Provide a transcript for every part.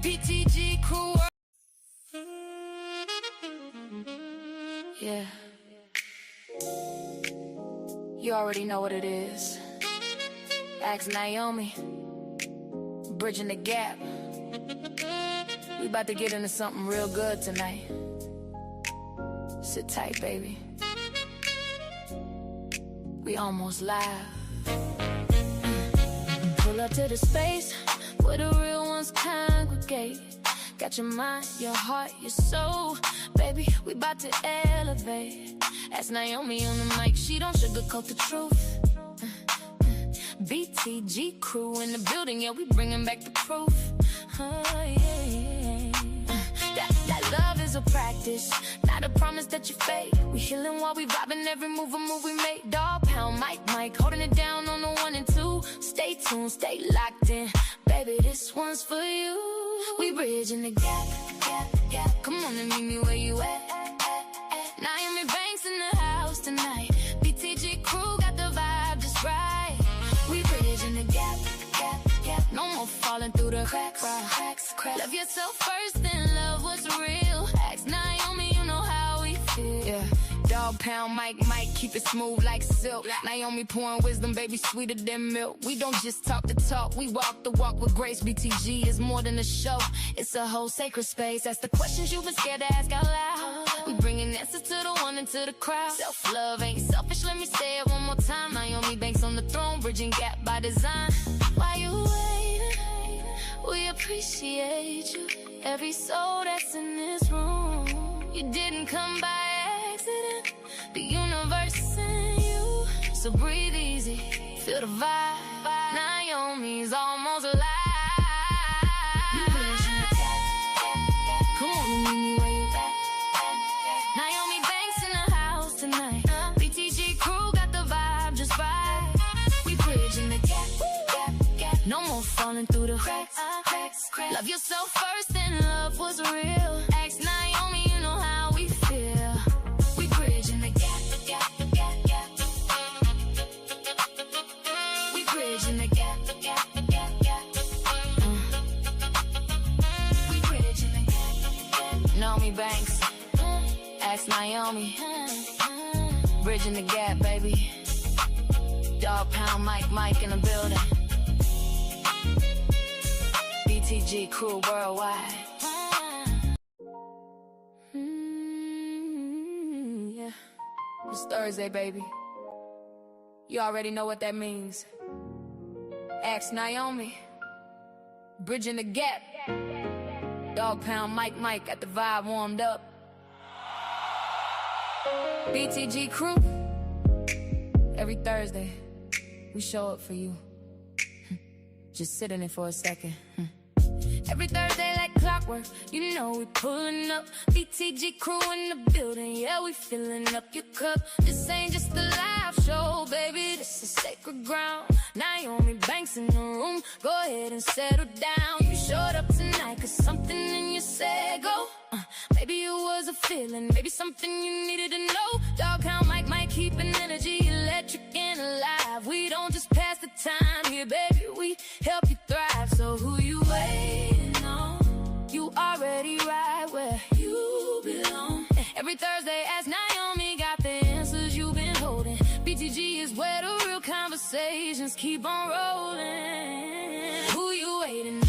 PTG crew. Yeah. You already know what it is. Ask Naomi. Bridging the gap. We about to get into something real good tonight. Sit tight, baby. We almost live. Pull up to the space where the real ones congregate. Got your mind, your heart, your soul. Baby, we about to elevate. Ask Naomi on the mic, she don't sugarcoat the truth. BTG crew in the building, yeah, we bringing back the proof. That love is a practice, not a promise that you fake. We healing while we vibing, every move we make. Dog pound, Mike, holding it down on the 1 and 2. Stay tuned, stay locked in. Baby, this one's for you. We bridging the gap. Come on and meet me where you at. Naomi Banks in the house tonight. BTG crew got the vibe just right. We bridging the gap. No more falling through the cracks. Love yourself first, then love what's real. Ask Naomi, you know how we feel. Yeah. Dog pound, Mike, keep it smooth like silk. Naomi pouring wisdom, baby, sweeter than milk. We don't just talk the talk, we walk the walk with grace. BTG is more than a show, it's a whole sacred space. That's the questions you've been scared to ask out loud. We bringing answers to the one and to the crowd. Self-love ain't selfish, let me say it one more time. Naomi Banks on the throne, bridging gap by design. While you waiting, we appreciate you. Every soul that's in this room, you didn't come by accident. The universe in you, so breathe easy, feel the vibe. Naomi's almost alive. Come on and meet me where you at. Naomi Banks in the house tonight. BTG crew got the vibe just right. We bridging the gap. No more falling through the cracks. Love yourself first, then love was real. Ask Naomi, you know how we feel. We bridging the gap. We bridging the gap. We bridging the gap. Naomi Banks. Ask Naomi. Bridging the gap, baby. Dog pound, Mike in the building. BTG crew worldwide. Yeah. It's Thursday, baby. You already know what that means. Ask Naomi. Bridging the gap. Dog pound, Mike got the vibe warmed up. BTG crew. Every Thursday, we show up for you. Just sit in it for a second. Every Thursday like clockwork, you know we pulling up. BTG crew in the building, yeah, we filling up your cup. This ain't just a live show, baby, this is sacred ground. Naomi Banks in the room, go ahead and settle down. You showed up tonight cause something in you said go. Maybe it was a feeling, maybe something you needed to know. Dog count, Mike, keeping energy electric and alive. We don't just pass the time here, baby, we help you thrive. So who you waiting on? You already right where you belong. Every Thursday, ask Naomi, got the answers you've been holding. BTG is where the real conversations keep on rolling. Who you waiting on?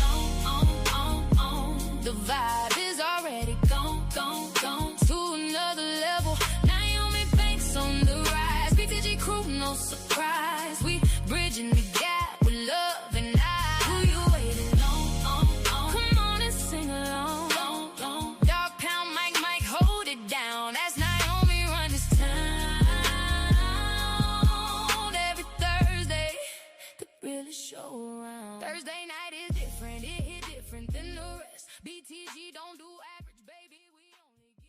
The vibe is already gone to another level. Naomi Banks on the rise. BTG crew, no surprise. We bridging the gap with love and eyes. Who you waiting on? Come on and sing along. Dog pound, Mike, hold it down. As Naomi run this town. Every Thursday could really show around. Thursday night is different, it hit different than the rest. BTG don't do average, baby, we only give.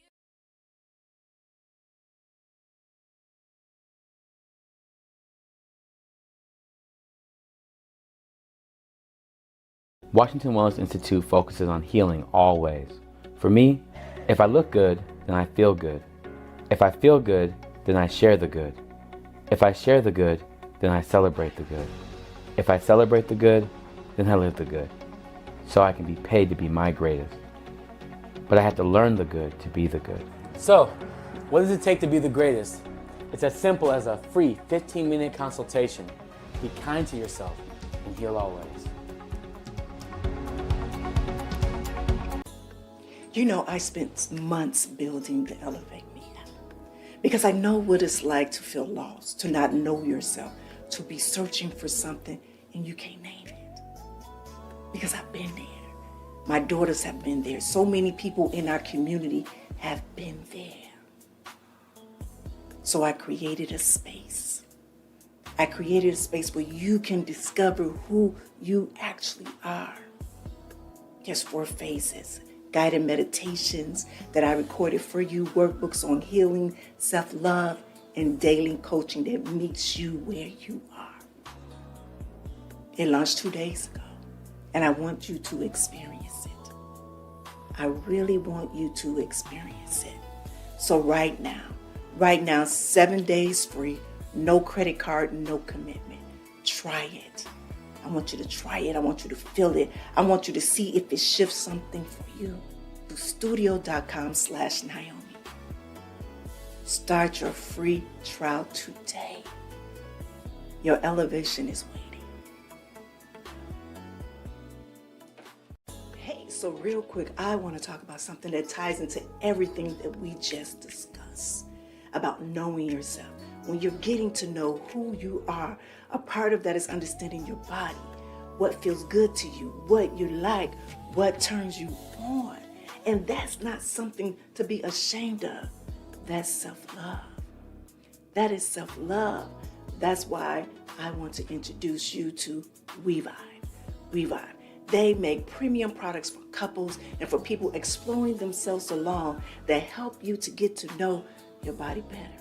Washington Wellness Institute focuses on healing always. For me, if I look good, then I feel good. If I feel good, then I share the good. If I share the good, then I celebrate the good. If I celebrate the good, then I live the good. so I can be paid to be my greatest. But I have to learn the good to be the good. So, what does it take to be the greatest? It's as simple as a free 15-minute consultation. Be kind to yourself and heal always. You know, I spent months building the Elevate Me app because I know what it's like to feel lost, to not know yourself, to be searching for something and you can't name it. Because I've been there. My daughters have been there. So many people in our community have been there. So I created a space. I created a space where you can discover who you actually are. There's 4 phases. Guided meditations that I recorded for you, workbooks on healing, self-love, and daily coaching that meets you where you are. It launched 2 days ago, and I want you to experience it. I really want you to experience it. So right now, 7 days free, no credit card, no commitment. Try it. I want you to try it. I want you to feel it. I want you to see if it shifts something for you. To studio.com/Naomi. Start your free trial today. Your elevation is waiting. Hey, so real quick, I want to talk about something that ties into everything that we just discussed about knowing yourself. When you're getting to know who you are, a part of that is understanding your body, what feels good to you, what you like, what turns you on. And that's not something to be ashamed of. That's self-love. That is self-love. That's why I want to introduce you to Revive. Revive. They make premium products for couples and for people exploring themselves alone that help you to get to know your body better.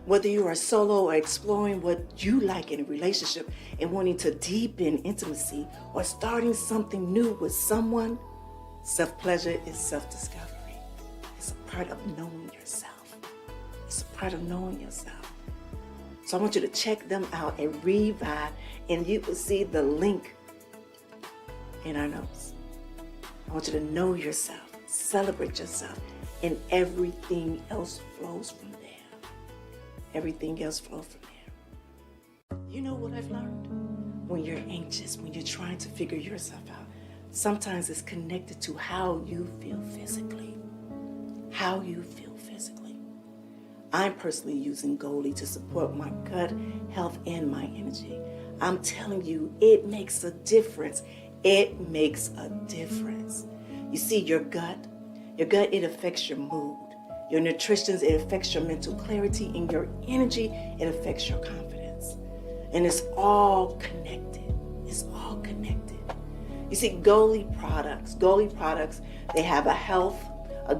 Whether you are solo or exploring what you like in a relationship and wanting to deepen intimacy or starting something new with someone, self-pleasure is self-discovery. It's a part of knowing yourself. It's a part of knowing yourself. So I want you to check them out at Revive, and you will see the link in our notes. I want you to know yourself, celebrate yourself, and everything else flows from there. Everything else flows from there. You know what I've learned? When you're anxious, when you're trying to figure yourself out, sometimes it's connected to how you feel physically. How you feel physically. I'm personally using Goalie to support my gut health and my energy. I'm telling you, it makes a difference. It makes a difference. You see, your gut, it affects your mood. Your nutrition, it affects your mental clarity, and your energy, it affects your confidence. And it's all connected. It's all connected. You see, Goalie products, they have a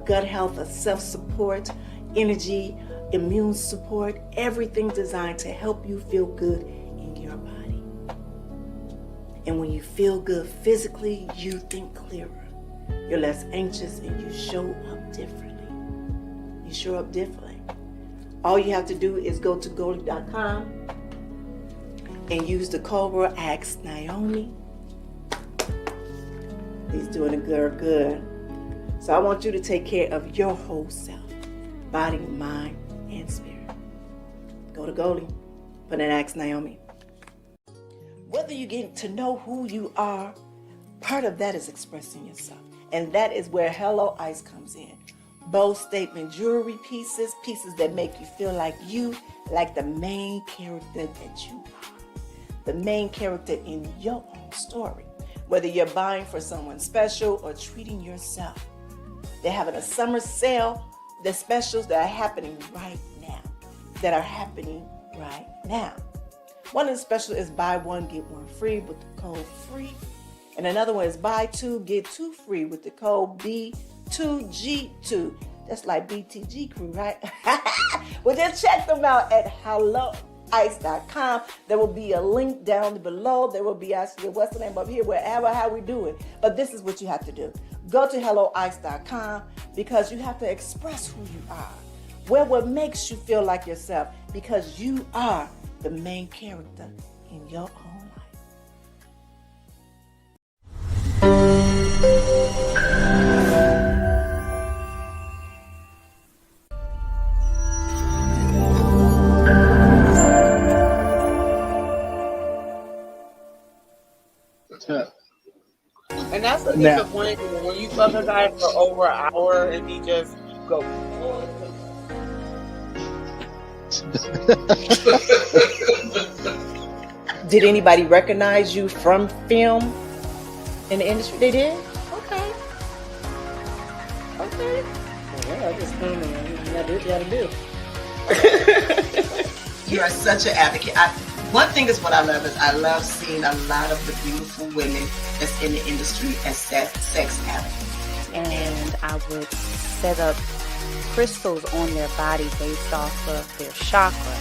gut health, a self-support, energy, immune support, everything designed to help you feel good in your body. And when you feel good physically, you think clearer. You're less anxious and you show up differently. You show up differently. All you have to do is go to Goalie.com and use the code word Ask Naomi. He's doing a good. So I want you to take care of your whole self, body, mind, and spirit. Go to Goalie, put in Ask Naomi. Whether you get to know who you are, part of that is expressing yourself. And that is where Hello Ice comes in. Bold statement jewelry pieces that make you feel like the main character that you are. The main character in your own story. Whether you're buying for someone special or treating yourself. They're having a summer sale. The specials that are happening right now. One of the specials is buy one, get one free with the code FREE. And another one is buy two, get two free with the code B2G2. That's like BTG crew, right? Well, just check them out at helloice.com. There will be a link down below. There will be actually, what's the name up here, how we do it. But this is what you have to do. Go to helloice.com because you have to express who you are. What makes you feel like yourself, because you are the main character in your own life. And that's a Now- disappointment when you fuck a guy for over an hour and he just go. Did anybody recognize you from film in the industry? They did? Okay. Okay. Well, I just come and you gotta do what you gotta do. You are such an advocate. One thing is what I love is I love seeing a lot of the beautiful women that's in the industry as sex advocates. And I would set up crystals on their body based off of their chakra.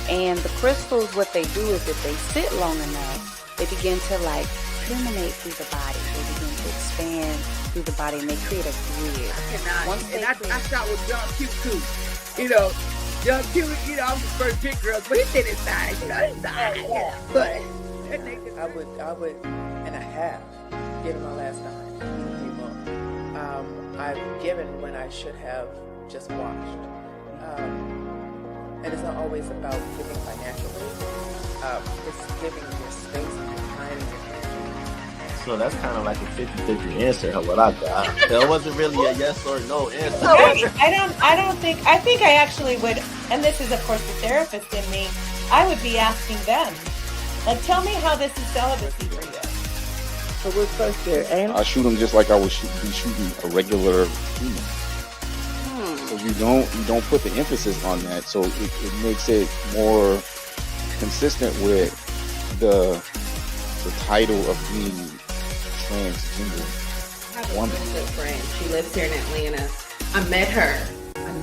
And the crystals, what they do is if they sit long enough, they begin to like permeate through the body. They begin to expand through the body and they create a grid. I shot with John Q too. You know, John Q, you know, I'm the first big girl, but he did his side, you know, his side. Yeah. But I would, and I have given my last dime to people. I've given when I should have just watched. And it's not always about giving financially. It's giving your space and your time and your energy. So that's kind of like a 50-50 answer, what I got. That wasn't really a yes or no answer. I think I actually would, and this is of course the therapist in me, I would be asking them, like, tell me how this is celibacy for you. So we're first there, and I shoot them just like I would be shooting a regular human. So you don't put the emphasis on that, so it makes it more consistent with the title of being transgender woman. I have a good friend. She lives here in Atlanta. I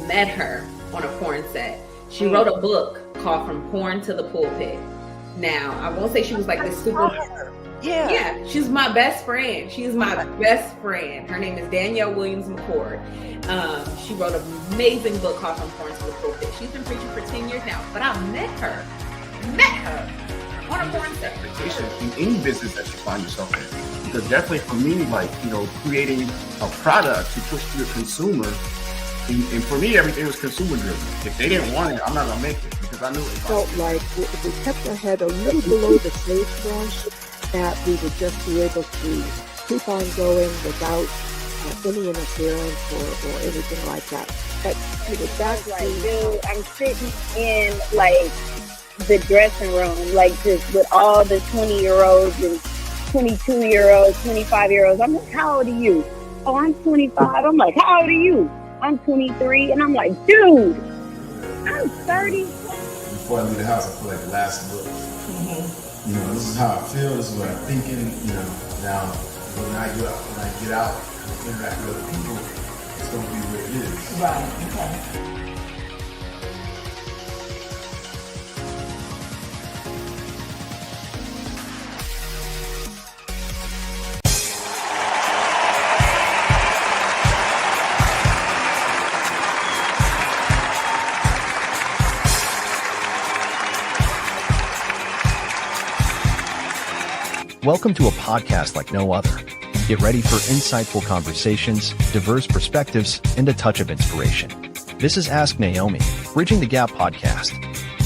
met her on a porn set. She wrote a book called From Porn to the Pulpit. Now, I won't say she was like this super. Yeah, she's my best friend. She's my best friend. Her name is Danielle Williams McCord. She wrote an amazing book called From Porn to the Pulpit. She's been preaching for 10 years now, but I met her on a porn set. In any business that you find yourself in. Because definitely for me, like, you know, creating a product to push to the consumer, and for me, everything was consumer driven. If they didn't want it, I'm not going to make it because I knew it. Felt like if we kept our head a little below the sagebrush, that we would just be able to keep on going without any interference or anything like that. But you know, that's like, dude, I'm sitting in like the dressing room, like just with all the 20-year-olds and 22-year-olds, 25-year-olds. I'm like, how old are you? Oh, I'm 25. I'm like, how old are you? I'm 23. And I'm like, dude, I'm 30. Before I leave the house, I feel like the last look. You know, this is how I feel, this is what I'm thinking, you know. Now, when I get out and interact with other people, it's going to be what it is. Right, okay. Welcome to a podcast like no other. Get ready for insightful conversations, diverse perspectives, and a touch of inspiration. This is Ask Naomi, Bridging the Gap podcast.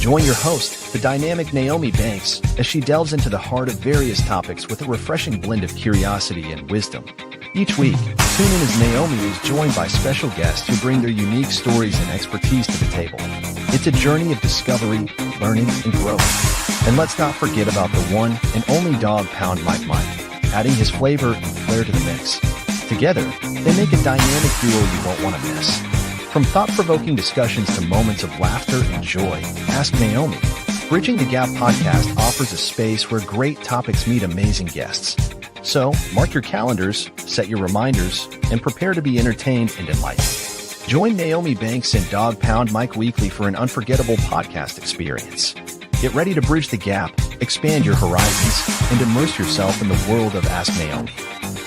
Join your host, the dynamic Naomi Banks, as she delves into the heart of various topics with a refreshing blend of curiosity and wisdom. Each week, tune in as Naomi is joined by special guests who bring their unique stories and expertise to the table. It's a journey of discovery, learning, and growth. And let's not forget about the one and only dog pound Mike, adding his flavor and flair to the mix. Together, they make a dynamic duo you won't want to miss. From thought-provoking discussions to moments of laughter and joy, Ask Naomi. Bridging the Gap podcast offers a space where great topics meet amazing guests. So, mark your calendars, set your reminders, and prepare to be entertained and enlightened. Join Naomi Banks and Dog Pound Mike weekly for an unforgettable podcast experience. Get ready to bridge the gap, expand your horizons, and immerse yourself in the world of Ask Naomi.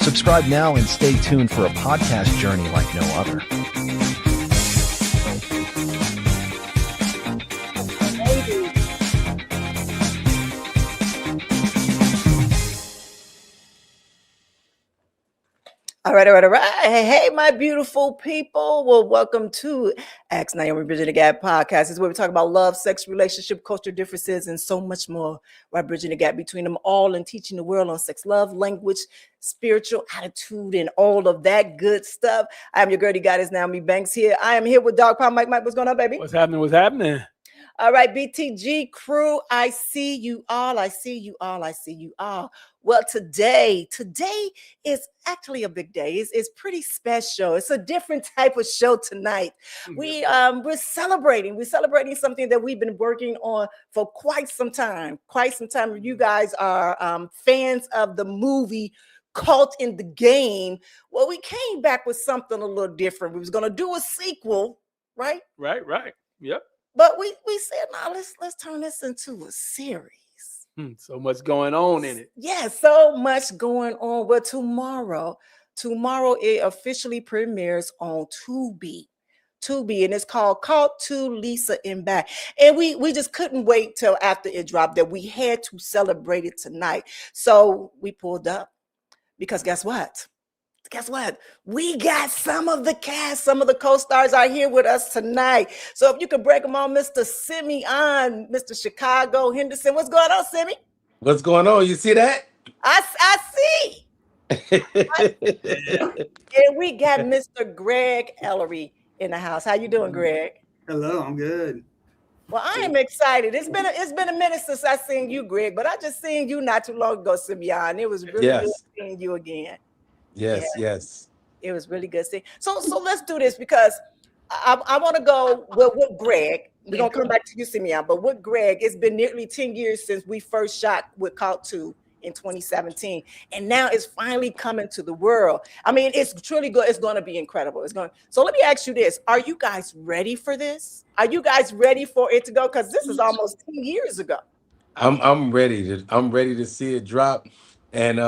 Subscribe now and stay tuned for a podcast journey like no other. All right, all right, all right. Hey, my beautiful people. Well, welcome to Ask Naomi Bridging the Gap podcast. This is where we talk about love, sex, relationship, culture differences, and so much more. We're bridging the gap between them all and teaching the world on sex, love, language, spiritual attitude, and all of that good stuff. I'm your girlie goddess, Naomi Banks here. I am here with Dog Pound Mike. Mike, what's going on, baby? What's happening? What's happening? All right, BTG crew, I see you all. I see you all. I see you all. Well, today is actually a big day. It's pretty special. It's a different type of show tonight. We're celebrating. We're celebrating something that we've been working on for quite some time. Quite some time. You guys are fans of the movie Caught in the Game. Well, we came back with something a little different. We was gonna do a sequel, right? Right. Yep. But we said, no, let's turn this into a series. So much going on in it. Yeah, so much going on. Well, tomorrow it officially premieres on Tubi, and it's called Caught to Lisa in Back. And we just couldn't wait till after it dropped that we had to celebrate it tonight. So we pulled up because guess what? We got some of the cast, some of the co-stars are here with us tonight. So if you could break them on, Mr. Simeon, Mr. Chicago, Henderson. What's going on, Simeon? What's going on? You see that? I see. And we got Mr. Greg Ellery in the house. How you doing, Greg? Hello, I'm good. Well, I am excited. It's been a minute since I seen you, Greg, but I just seen you not too long ago, Simeon. It was really good seeing you again. Yes. It was really good seeing. So let's do this because I want to go with Greg. We're gonna come back to you, Simeon, but with Greg, it's been nearly 10 years since we first shot with Caught 2 in 2017, and now it's finally coming to the world. I mean, it's truly good. It's going to be incredible. So let me ask you this: are you guys ready for this? Are you guys ready for it to go? Because this is almost 10 years ago. I'm ready to see it drop, and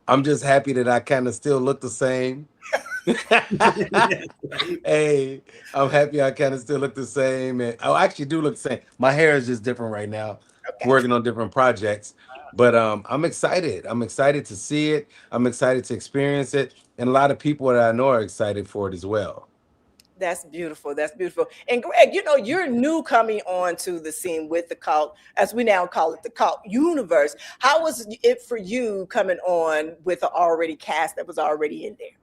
I'm just happy that I kind of still look the same. Hey, I'm happy I kind of still look the same, and I actually do look the same. My hair is just different right now. Okay. Working on different projects, but I'm excited. I'm excited to see it. I'm excited to experience it, and a lot of people that I know are excited for it as well. That's beautiful. That's beautiful. And Greg, you're new coming on to the scene with the Cult, as we now call it, the Cult universe. How was it for you coming on with an already cast that was already in there?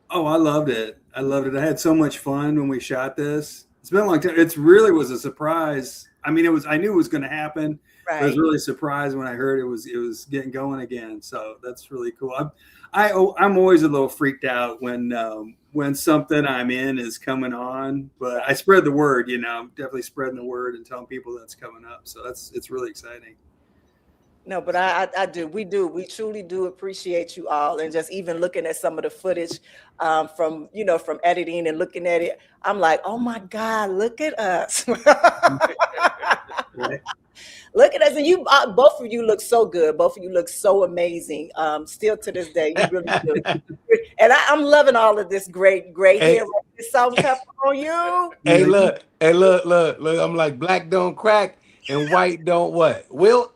Oh, I loved it. I had so much fun when we shot this. It's been a long time. It really was a surprise. I mean, I knew it was going to happen. Right. I was really surprised when I heard it was getting going again. So that's really cool. I'm always a little freaked out when something I'm in is coming on, but I spread the word, definitely spreading the word and telling people that's coming up. So it's really exciting. No, but I do. We truly do appreciate you all. And just even looking at some of the footage from editing and looking at it, I'm like, oh my God, look at us. Look at us. And you, both of you look so good. Both of you look so amazing. Still to this day, you really do. And I'm loving all of this great hair. This salt and pepper on you. Hey, look. I'm like, black don't crack and white don't what? Wilt?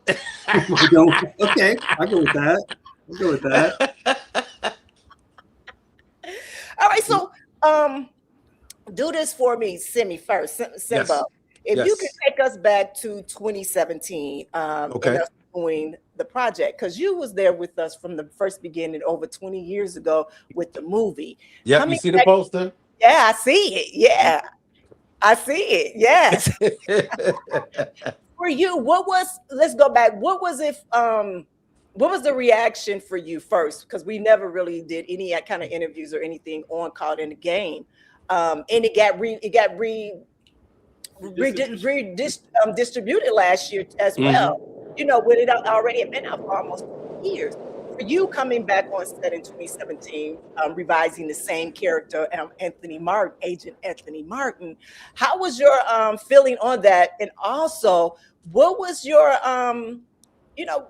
Okay, I go with that. All right, so do this for me, Simi first. Simba. Yes. If you could take us back to 2017, okay, doing the project, because you was there with us from the first beginning over 20 years ago with the movie. Yeah, you see the poster? Yeah, I see it. Yeah, I see it. Yes. For you, let's go back. What was it? What was the reaction for you first? Because we never really did any kind of interviews or anything on Caught in the Game, and it got distributed last year as well. When it already had been out for almost 4 years. For you coming back on set in 2017, revising the same character, Agent Anthony Martin, how was your feeling on that? And also, what was your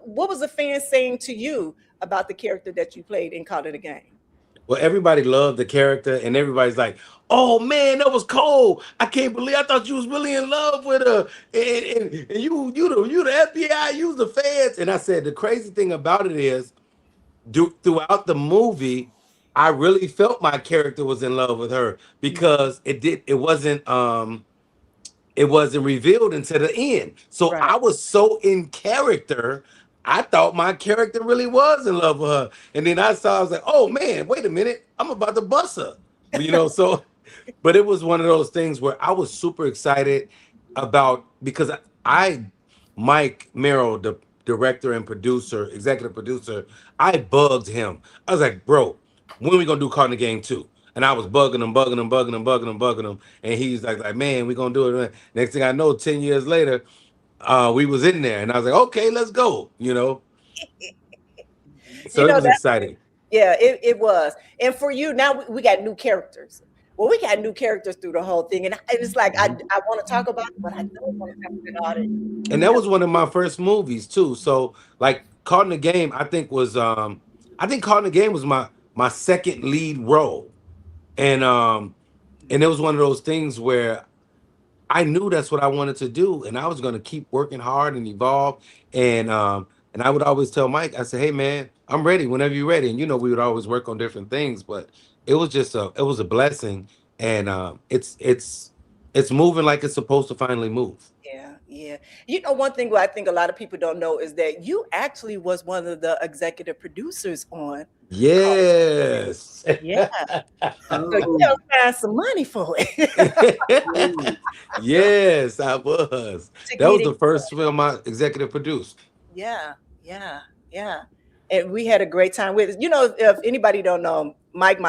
what was the fans saying to you about the character that you played in Caught in the Game? Well, everybody loved the character, and everybody's like, "Oh man, that was cold! I can't believe I thought you was really in love with her, and you the FBI, you the feds." And I said, the crazy thing about it is, throughout the movie, I really felt my character was in love with her because it wasn't revealed until the end. So Right. I was so in character, I thought my character really was in love with her. And then I was like, oh man, wait a minute, I'm about to bust her. So but it was one of those things where I was super excited about, because Mike Merrill, the director and producer, executive producer, I bugged him. I was like, bro, when are we gonna do Caught in the Game 2? And I was bugging him. And he's like, man, we gonna do it. Next thing I know, 10 years later, we was in there. And I was like, okay, let's go, So it was exciting. Yeah, it was. And for you, now we got new characters. Well, we got new characters through the whole thing. And it's like, I want to talk about it, but I don't want to talk about it. And that was one of my first movies too. So like Caught in the Game, I think Caught in the Game was my second lead role. And it was one of those things where I knew that's what I wanted to do, and I was gonna keep working hard and evolve. And I would always tell Mike, I said, hey man, I'm ready whenever you're ready. And we would always work on different things, but it was just it was a blessing. And it's moving like it's supposed to finally move. Yeah. One thing I think a lot of people don't know is that you actually was one of the executive producers on. Yes. Yeah. So you gotta find some money for it. Yes, I was. That was the first film I executive produced. Yeah. And we had a great time with it. If anybody don't know, Mike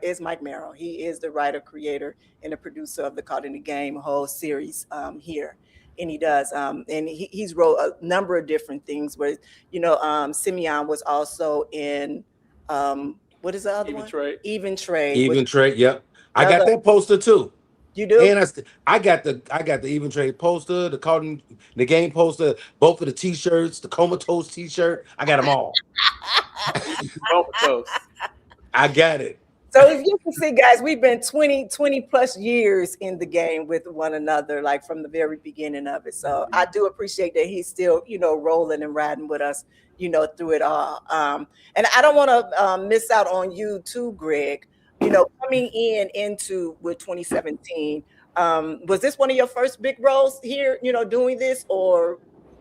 is Mike Merrill. He is the writer, creator, and the producer of the Caught in the Game whole series here. And he does. And he's wrote a number of different things where, Simeon was also in what is the other one? Even Trade. Even Trade, yep. I got that poster too. You do? And I got the Even Trade poster, the Caught in the Game poster, both of the t-shirts, the Comatose t-shirt. I got them all. Comatose. I got it. So if you can see, guys, we've been 20 plus years in the game with one another, like from the very beginning of it. So I do appreciate that he's still, rolling and riding with us, through it all. And I don't want to miss out on you too, Greg. Coming into with 2017, was this one of your first big roles here, doing this, or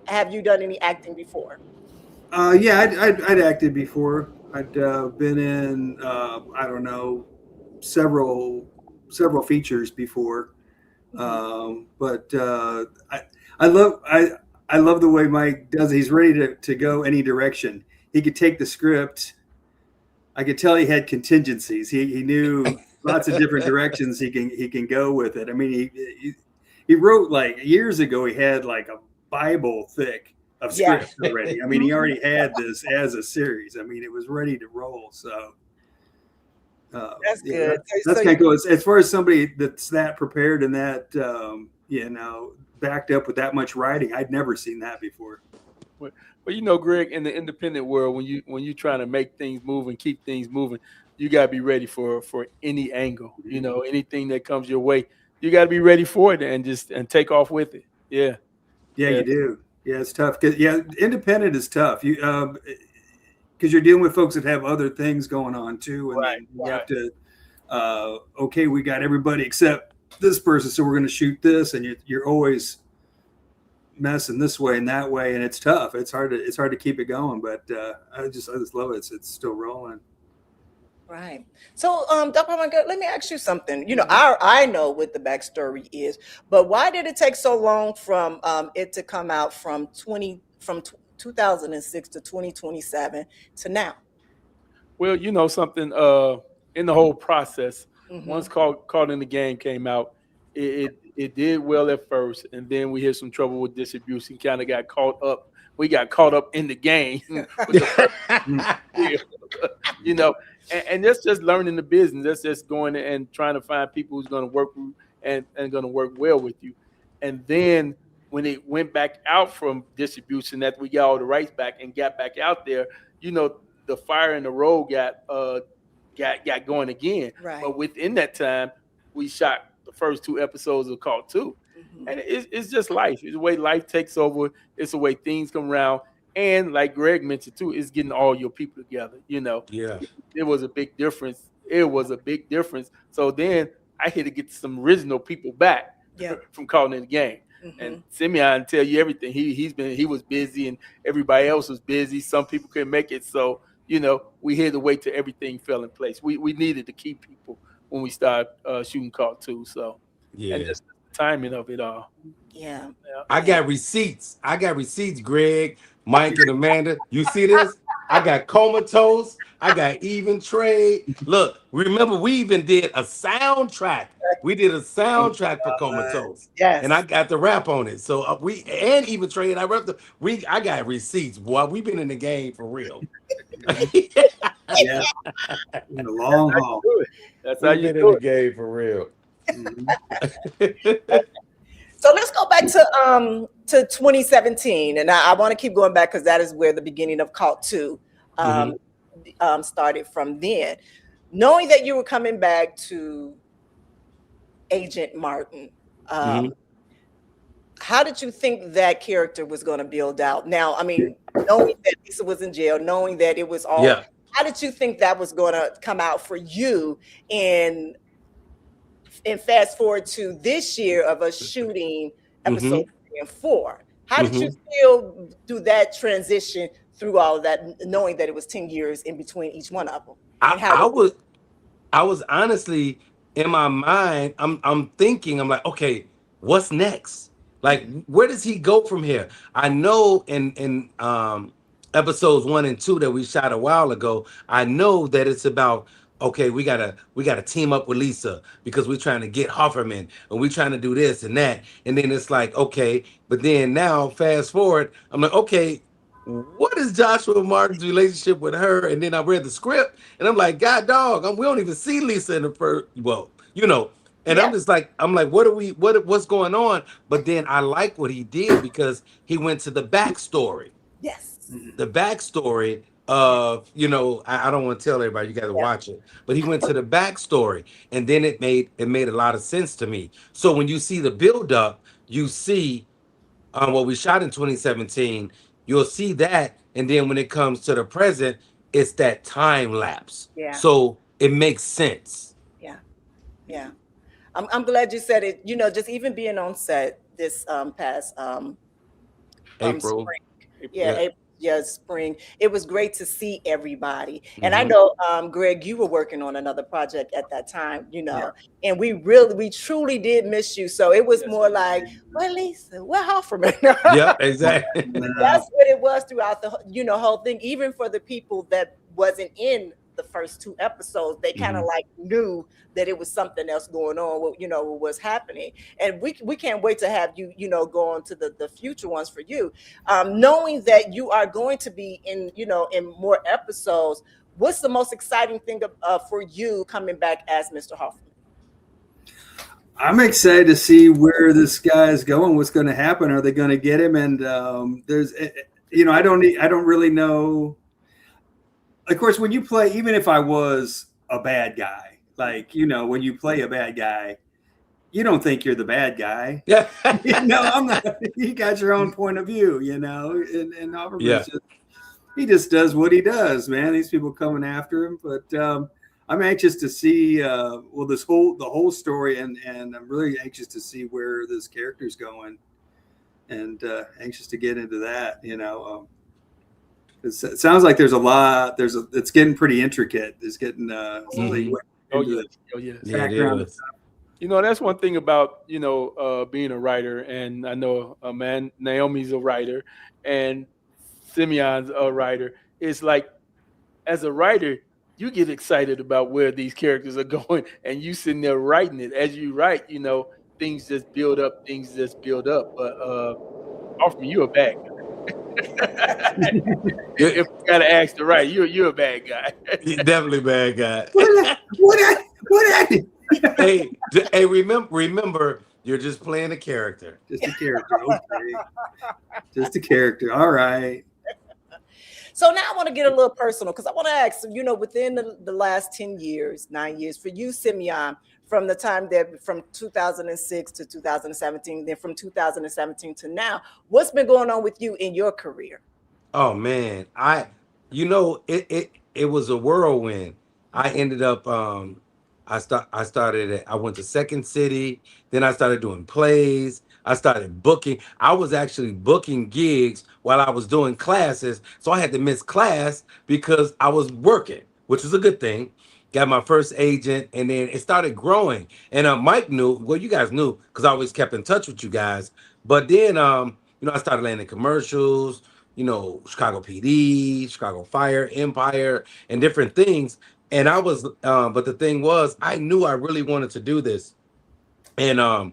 have you done any acting before? Yeah, I'd acted before. I'd been in several features before, but I love the way Mike does it. He's ready to go any direction. He could take the script. I could tell he had contingencies. He knew lots of different directions he can go with it. I mean, he wrote like years ago. He had like a Bible thick of scripts already. I mean, he already had this as a series. I mean, it was ready to roll. So that's good. That's kind of cool. As far as somebody that's that prepared and that backed up with that much writing, I'd never seen that before. Well, Greg, in the independent world, when you're trying to make things move and keep things moving, you got to be ready for any angle. Anything that comes your way, you got to be ready for it and take off with it. Yeah, you do. Yeah, it's tough. Independent is tough. You because you're dealing with folks that have other things going on too, and then you have to. We got everybody except this person, so we're going to shoot this, and you're always messing this way and that way, and it's tough. It's hard to keep it going, but I just love it. It's still rolling. Right. So, Dr. Monica, let me ask you something. I know what the backstory is, but why did it take so long from it to come out from 2006 to 2027 to now? Well, something in the whole process. Once Caught in the Game came out, it did well at first, and then we had some trouble with distribution. Kind of got caught up. We got caught up in the game. And that's just learning the business. That's just going and trying to find people who's going to work and going to work well with you. And then when it went back out from distribution, that we got all the rights back and got back out there, the fire in the road got going again. Right. But within that time, we shot the first 2 episodes of Caught 2. And it's just life. It's the way life takes over. It's the way things come around. And like Greg mentioned too, it's getting all your people together. Yeah. It was a big difference. It was a big difference. So then I had to get some original people back from calling it a game. And Simeon tell you everything. He was busy and everybody else was busy. Some people couldn't make it. So, we had to wait till everything fell in place. We needed to keep people when we started shooting Call 2. So and just the timing of it all. Yeah. I got receipts. Greg, Mike, and Amanda. You see this? I got Comatose. I got Even Trade. Look, remember we even did a soundtrack. We did a soundtrack for Comatose. Yes. And I got the rap on it. So and Even Trade. I got receipts, boy. We've been in the game for real. Yeah. In the long haul. That's how you been do in the game for real. So let's go back to 2017, and I want to keep going back because that is where the beginning of Cult 2 started from then. Knowing that you were coming back to Agent Martin, how did you think that character was going to build out? Now, I mean, knowing that Lisa was in jail, knowing that it was all, how did you think that was going to come out for you? And fast forward to this year of us shooting episode 3 and 4. How did you feel through that transition through all of that, knowing that it was 10 years in between each one of them? I was honestly in my mind, I'm thinking, I'm like, okay, what's next? Like, where does he go from here? I know in episodes 1 and 2 that we shot a while ago, I know that it's about, okay, we gotta team up with Lisa because we're trying to get Hofferman and we're trying to do this and that. And then it's like, okay, but then now fast forward, I'm like, okay, what is Joshua Martin's relationship with her? And then I read the script and I'm like, God dog, we don't even see Lisa in the first, and I'm just like, what's going on? But then I like what he did because he went to the backstory. Yes. The backstory of, I don't want to tell everybody, you got to watch it, but he went to the backstory and then it made a lot of sense to me. So when you see the buildup, you see what we shot in 2017, you'll see that. And then when it comes to the present, it's that time lapse. Yeah. So it makes sense. Yeah. I'm glad you said it, just even being on set this past April. spring. April, spring. It was great to see everybody. And I know, Greg, you were working on another project at that time, and we truly did miss you. So it was more like, where Lisa, where Hofferman? Yeah, exactly. That's what it was throughout the whole thing. Even for the people that wasn't in the first 2 episodes, they kind of like knew that it was something else going on, what was happening. And we can't wait to have you, go on to the future ones for you. Knowing that you are going to be in more episodes, what's the most exciting thing for you coming back as Mr. Hofferman? I'm excited to see where this guy is going. What's going to happen? Are they going to get him? And there's, I don't really know. Of course, when you play, even if I was a bad guy, like, when you play a bad guy, you don't think you're the bad guy. Yeah. I'm not. You got your own point of view, and Hofferman he just does what he does, man. These people coming after him, but I'm anxious to see the whole story, and I'm really anxious to see where this character's going, and anxious to get into that. It sounds like there's a lot. It's getting pretty intricate. It's getting background. That's one thing about being a writer, and I know Naomi's a writer, and Simeon's a writer. It's like, as a writer, you get excited about where these characters are going, and you sitting there writing it. As you write, things just build up. But Hofferman, you're a bad guy. If you gotta ask the right, you're a bad guy. You're definitely a bad guy. What happened? Hey, remember, you're just playing a character. Just a character. Okay. Just a character. All right. So now I want to get a little personal because I want to ask, within the last 9 years for you, Simeon, from the time from 2006 to 2017, then from 2017 to now, what's been going on with you in your career? Oh man, it was a whirlwind. I ended up I went to Second City, then I started doing plays. I started booking. I was actually booking gigs while I was doing classes, so I had to miss class because I was working, which was a good thing. Got my first agent, and then it started growing. And Mike knew, well, you guys knew because I always kept in touch with you guys. But then I started landing commercials, Chicago PD, Chicago Fire, Empire, and different things. And but the thing was, I knew I really wanted to do this. And I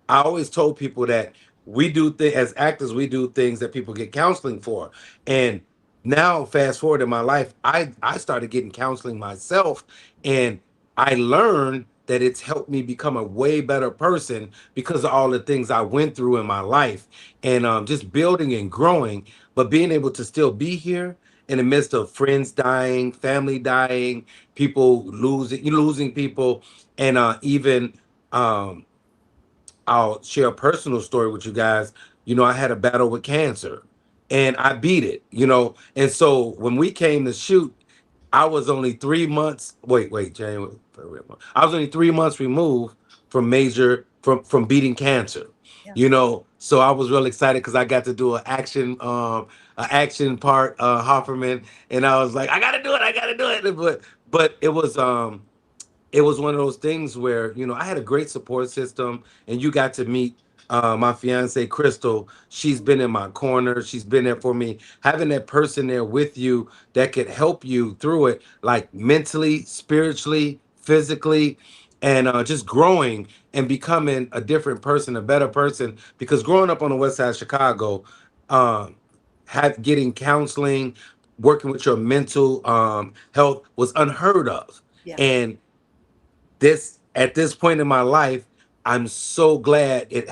always told people that as actors, we do things that people get counseling for. And now, fast forward in my life, I started getting counseling myself, and I learned that it's helped me become a way better person because of all the things I went through in my life, and just building and growing, but being able to still be here in the midst of friends dying, family dying, people losing people, and even um, I'll share a personal story with you guys. I had a battle with cancer and I beat it, And so when we came to shoot, I was only 3 months, January, February, March. I was only 3 months removed from from beating cancer, So I was real excited because I got to do an action part, Hofferman, and I was like, I gotta do it. But it was one of those things where I had a great support system, and you got to meet my fiance Crystal. She's been in my corner. She's been there for me. Having that person there with you that could help you through it, like mentally, spiritually, physically, and just growing and becoming a different person, a better person. Because growing up on the west side of Chicago, um, getting counseling, working with your mental health was unheard of. Yeah. And at this point in my life, I'm so glad it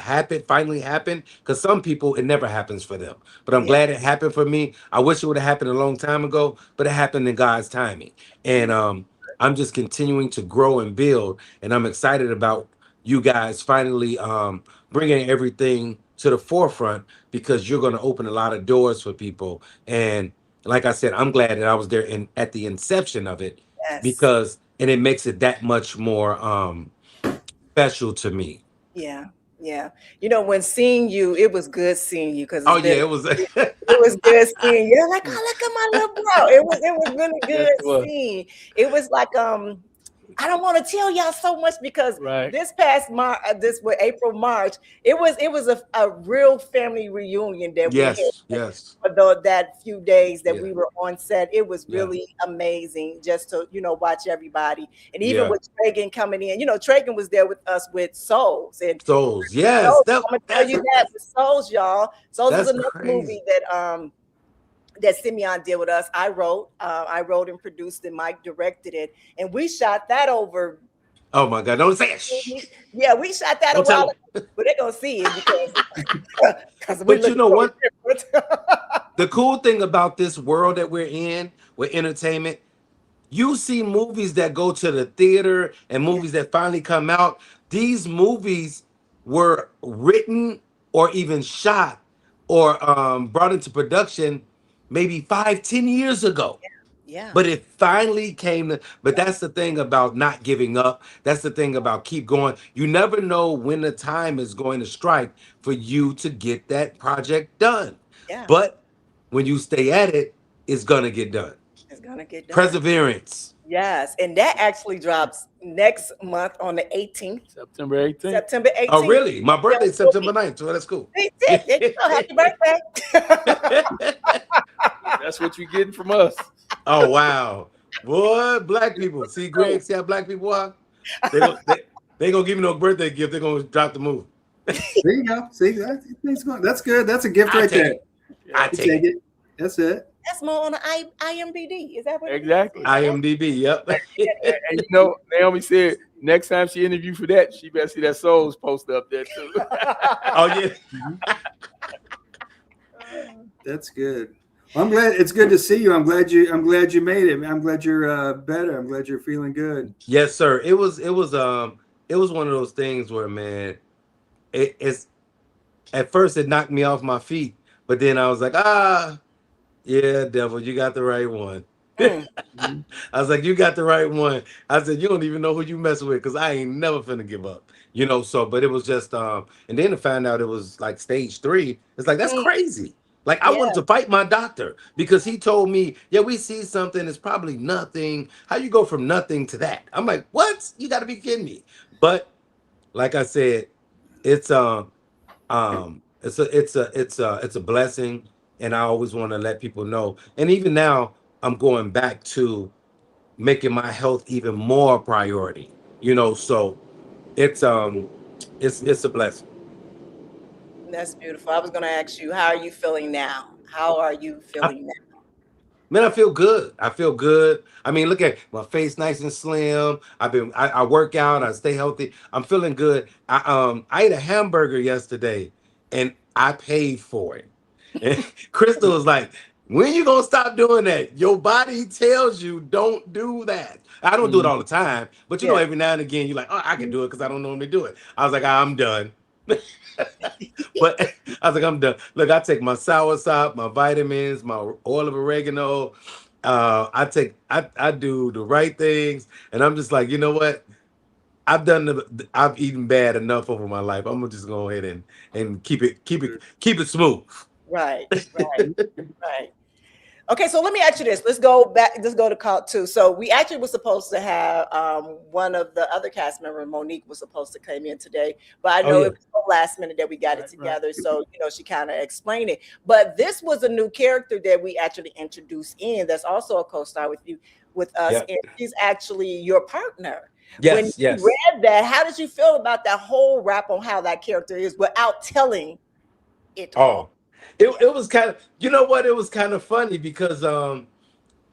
finally happened, because some people it never happens for them. But I'm glad it happened for me. I wish it would have happened a long time ago, but it happened in God's timing. And I'm just continuing to grow and build, and I'm excited about you guys finally bringing everything to the forefront, because you're going to open a lot of doors for people. And like I said, I'm glad that I was there at the inception of it, Yes. because it makes it that much more special to me. Yeah, yeah. When seeing you, it was good seeing you because It was. it was good seeing you. Like, oh, look at my little bro. It was really good seeing. It was like I don't want to tell y'all so much because this past April, March, it was a real family reunion that we had. Yes. For that few days that we were on set, it was really amazing just to watch everybody, and even with Tragan coming in. Tragan was there with us with Souls, and Souls. Yes, I'm gonna tell you that with Souls, y'all. Souls is another movie that Simeon did with us. I wrote and produced, and Mike directed it, and we shot that over. Oh my God! Don't say it. Yeah, we shot that a while ago, but they're gonna see it because. But you know what? The cool thing about this world that we're in with entertainment, you see movies that go to the theater and movies that finally come out. These movies were written or even shot or brought into production maybe 5-10 years ago. Yeah. But it finally came but that's the thing about not giving up. That's the thing about keep going. You never know when the time is going to strike for you to get that project done. Yeah. But when you stay at it, it's gonna get done. It's gonna get done. Perseverance. Yes, and that actually drops next month on the 18th. September 18th. September 18th. Oh, really? My birthday's September 9th, so that's cool. Happy birthday. That's what you're getting from us. Oh, wow. Boy, black people. See, Greg, see how black people are? They gonna give me no birthday gift. They're gonna drop the movie. There you go. See, that's good. That's a gift right there. I take it. That's it. That's more on the IMDb. Is that what? Exactly. IMDb. Yep. And Naomi said next time she interviewed for that, she better see that Souls poster up there too. Oh yeah. That's good. Well, I'm glad. It's good to see you. I'm glad you made it. I'm glad you're better. I'm glad you're feeling good. Yes, sir. It was one of those things where, man, it's at first it knocked me off my feet, but then I was like, Yeah, devil, you got the right one. Mm. I was like, you got the right one. I said, you don't even know who you messing with, because I ain't never finna give up. So but it was just and then to find out it was like stage 3, it's like that's Mm. crazy. Like I Yeah. wanted to fight my doctor because he told me, yeah, we see something, it's probably nothing. How you go from nothing to that? I'm like, what? You gotta be kidding me. But like I said, it's it's a blessing, and I always want to let people know. And even now, I'm going back to making my health even more priority. So it's it's a blessing. That's beautiful. I was going to ask you, how are you feeling now? How are you I, feeling now? Man, I feel good. I feel good. I mean, look at my face, nice and slim. I work out, I stay healthy. I'm feeling good. I ate a hamburger yesterday, and I paid for it. And Crystal was like, "When you gonna stop doing that? Your body tells you don't do that." I don't do it all the time, but Yeah. every now and again, you're like, "Oh, I can do it because I don't normally do it." I was like, "I'm done." But I was like, I'm done. Look, I take my soursop, my vitamins, my oil of oregano. I do the right things, and I'm just like, you know what? I've eaten bad enough over my life. I'm gonna just go ahead and keep it smooth. Right, right. Okay, so let me ask you this. Let's go back. Let's go to call 2. So we actually were supposed to have one of the other cast members, Monique, was supposed to come in today, but I Oh, know yeah. it was so last minute that we got it together. So she kind of explained it. But this was a new character that we actually introduced in. That's also a co-star with us, Yeah. and she's actually your partner. When Yes, you yes. read that, how did you feel about that whole wrap on how that character is without telling it all? Oh, it was kind of, you know what? It was kind of funny because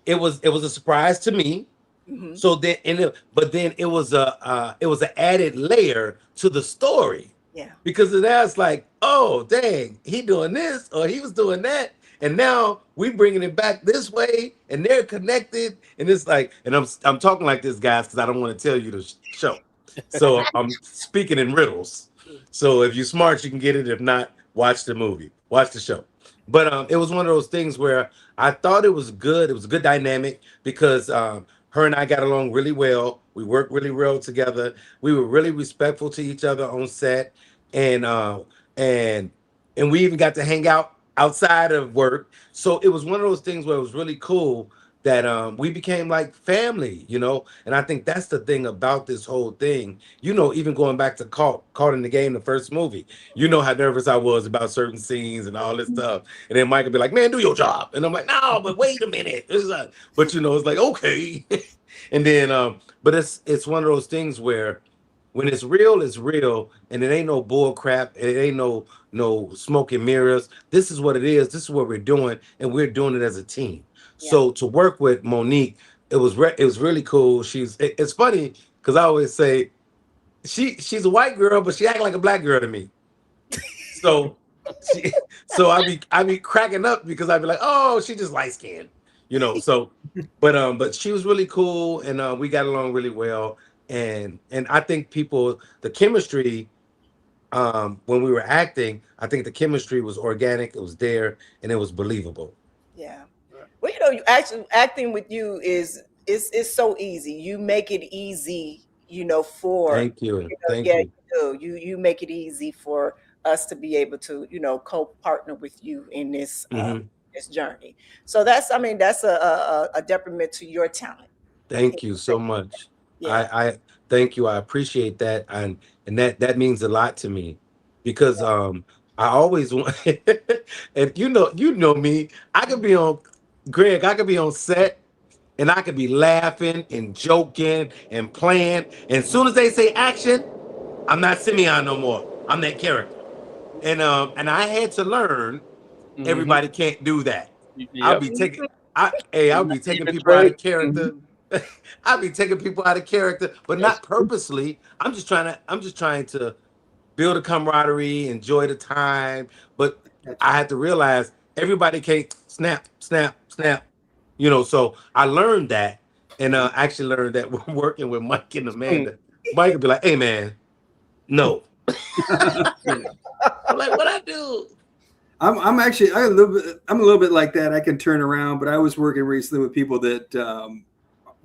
it was a surprise to me. Mhm. So then, but then it was an added layer to the story. Yeah. Because that's like, oh dang, he doing this or he was doing that, and now we bringing it back this way, and they're connected, and it's like, and I'm talking like this, guys, because I don't want to tell you the show, so I'm speaking in riddles. So if you're smart, you can get it. If not, watch the movie, watch the show. But it was one of those things where I thought it was good. It was a good dynamic because her and I got along really well. We worked really well together. We were really respectful to each other on set, and and and we even got to hang out outside of work. So it was one of those things where it was really cool that we became like family. And I think that's the thing about this whole thing. Even going back to Caught in the Game, the first movie, how nervous I was about certain scenes and all this stuff. And then Mike would be like, "Man, do your job," and I'm like, "No, but wait a minute." But it's like, okay. And then but it's one of those things where when it's real, and it ain't no bull crap. It ain't no smoke and mirrors. This is what it is. This is what we're doing, and we're doing it as a team. So to work with Monique, it was really cool. It's funny because I always say she's a white girl, but she act like a black girl to me. So so I be cracking up because I'd be like, oh, she just light skinned. So but she was really cool, and we got along really well. And I think the chemistry, when we were acting, I think the chemistry was organic, it was there, and it was believable. Yeah. Well, you actually acting with you is so easy. You make it easy, for Thank you. Thank yeah, you. you make it easy for us to be able to, co-partner with you in Mhm. this journey. So that's a detriment to your talent. Thank you so much. Yeah. I thank you. I appreciate that, and that means a lot to me because I always want. If you know me, I could be on Greg. I could be on set, and I could be laughing and joking and playing. And as soon as they say action, I'm not Simeon no more. I'm that character. And I had to learn everybody can't do that. I'll Yep. be taking I'll be taking Even people out Trey. of character. I'll be taking people out of character, but not purposely. I'm just trying to build a camaraderie, enjoy the time. But I had to realize everybody can't snap, snap, snap. So I learned that, and actually learned that when working with Mike and Amanda. Mike would be like, "Hey man, no." I'm like, "What I do?" I'm actually I'm a little bit like that. I can turn around, but I was working recently with people that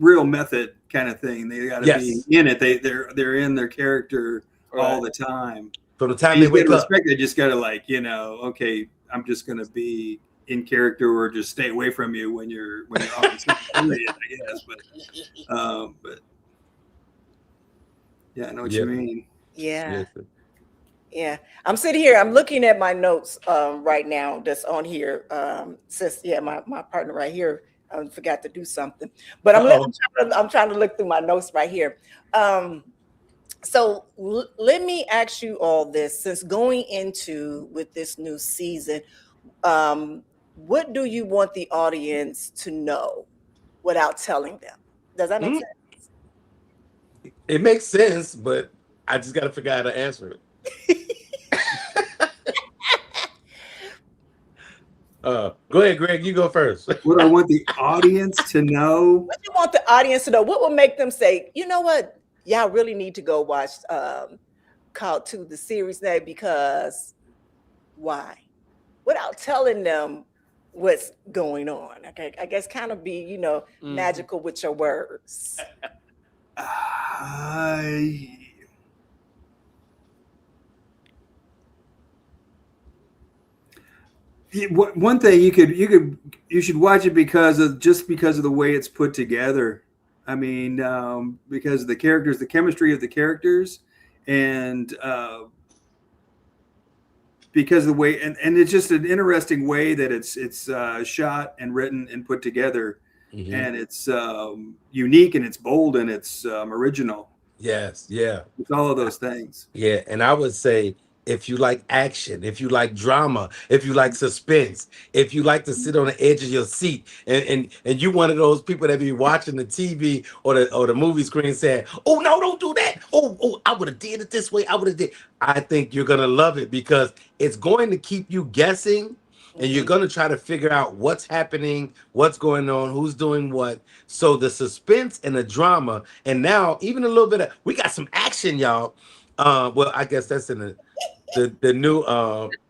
real method kind of thing. They got to be in it. They're in their character all the time. From the time and they you wake gotta up. respect. They just got to okay, I'm just gonna be in character or just stay away from you when you're on social media, I guess. But yeah, I know what you mean. Yeah. Yeah, I'm sitting here. I'm looking at my notes right now that's on here. My partner right here forgot to do something, but I'm trying to look through my notes right here. So let me ask you all this: since going into with this new season, what do you want the audience to know without telling them? Does that make sense? It makes sense, but I just got to figure out how to answer it. Go ahead, Greg. You go first. What I want the audience to know. What you want the audience to know? What will make them say, you know what? Y'all really need to go watch Called to the series now, because why? Without telling them what's going on. Okay, I guess kind of be, magical with your words. One thing you should watch it because of the way it's put together. I mean, because of the characters, the chemistry of the characters, and because of the way, and it's just an interesting way that it's shot and written and put together, and it's unique and it's bold and it's original. Yes, yeah. It's all of those things. Yeah, and I would say if you like action, if you like drama, if you like suspense, if you like to sit on the edge of your seat, and you one of those people that be watching the TV or the movie screen saying, "Oh no, don't do that! Oh, I would have did it this way. I would have did." I think you're gonna love it because it's going to keep you guessing. And you're going to try to figure out what's happening, what's going on, who's doing what. So the suspense and the drama, and now even a little bit of, we got some action, y'all. Well, I guess that's in the new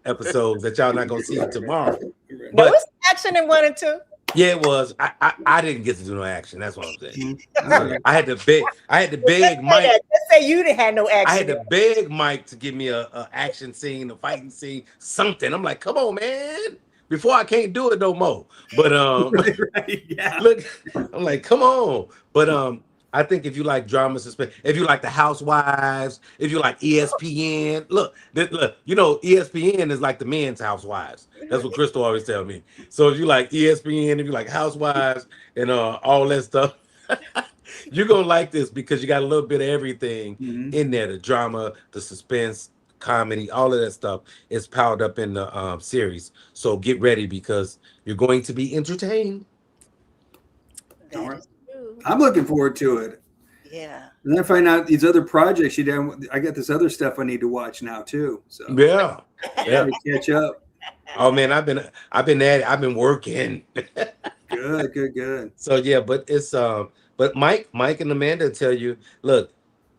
episodes that y'all not going to see tomorrow. But was action in 1 and 2? Yeah, it was. I didn't get to do no action. That's what I'm saying. I had to beg Mike. Just say you didn't have no action. I had to beg Mike to give me a action scene, a fighting scene, something. I'm like, come on, man. Before I can't do it no more. But yeah. Look, I'm like, come on. But I think if you like drama, suspense, if you like the Housewives, if you like ESPN, look, ESPN is like the men's Housewives. That's what Crystal always tell me. So if you like ESPN, if you like Housewives and all that stuff, you're gonna like this because you got a little bit of everything in there. The drama, the suspense, comedy, all of that stuff is piled up in the series. So get ready because you're going to be entertained. I'm looking forward to it. Yeah. And then I find out these other projects you did. I got this other stuff I need to watch now too. So yeah. Catch up. Oh man, I've been at it. I've been working. Good. So yeah, but it's but Mike and Amanda tell you, look,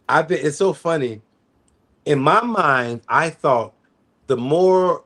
it's so funny. In my mind, I thought the more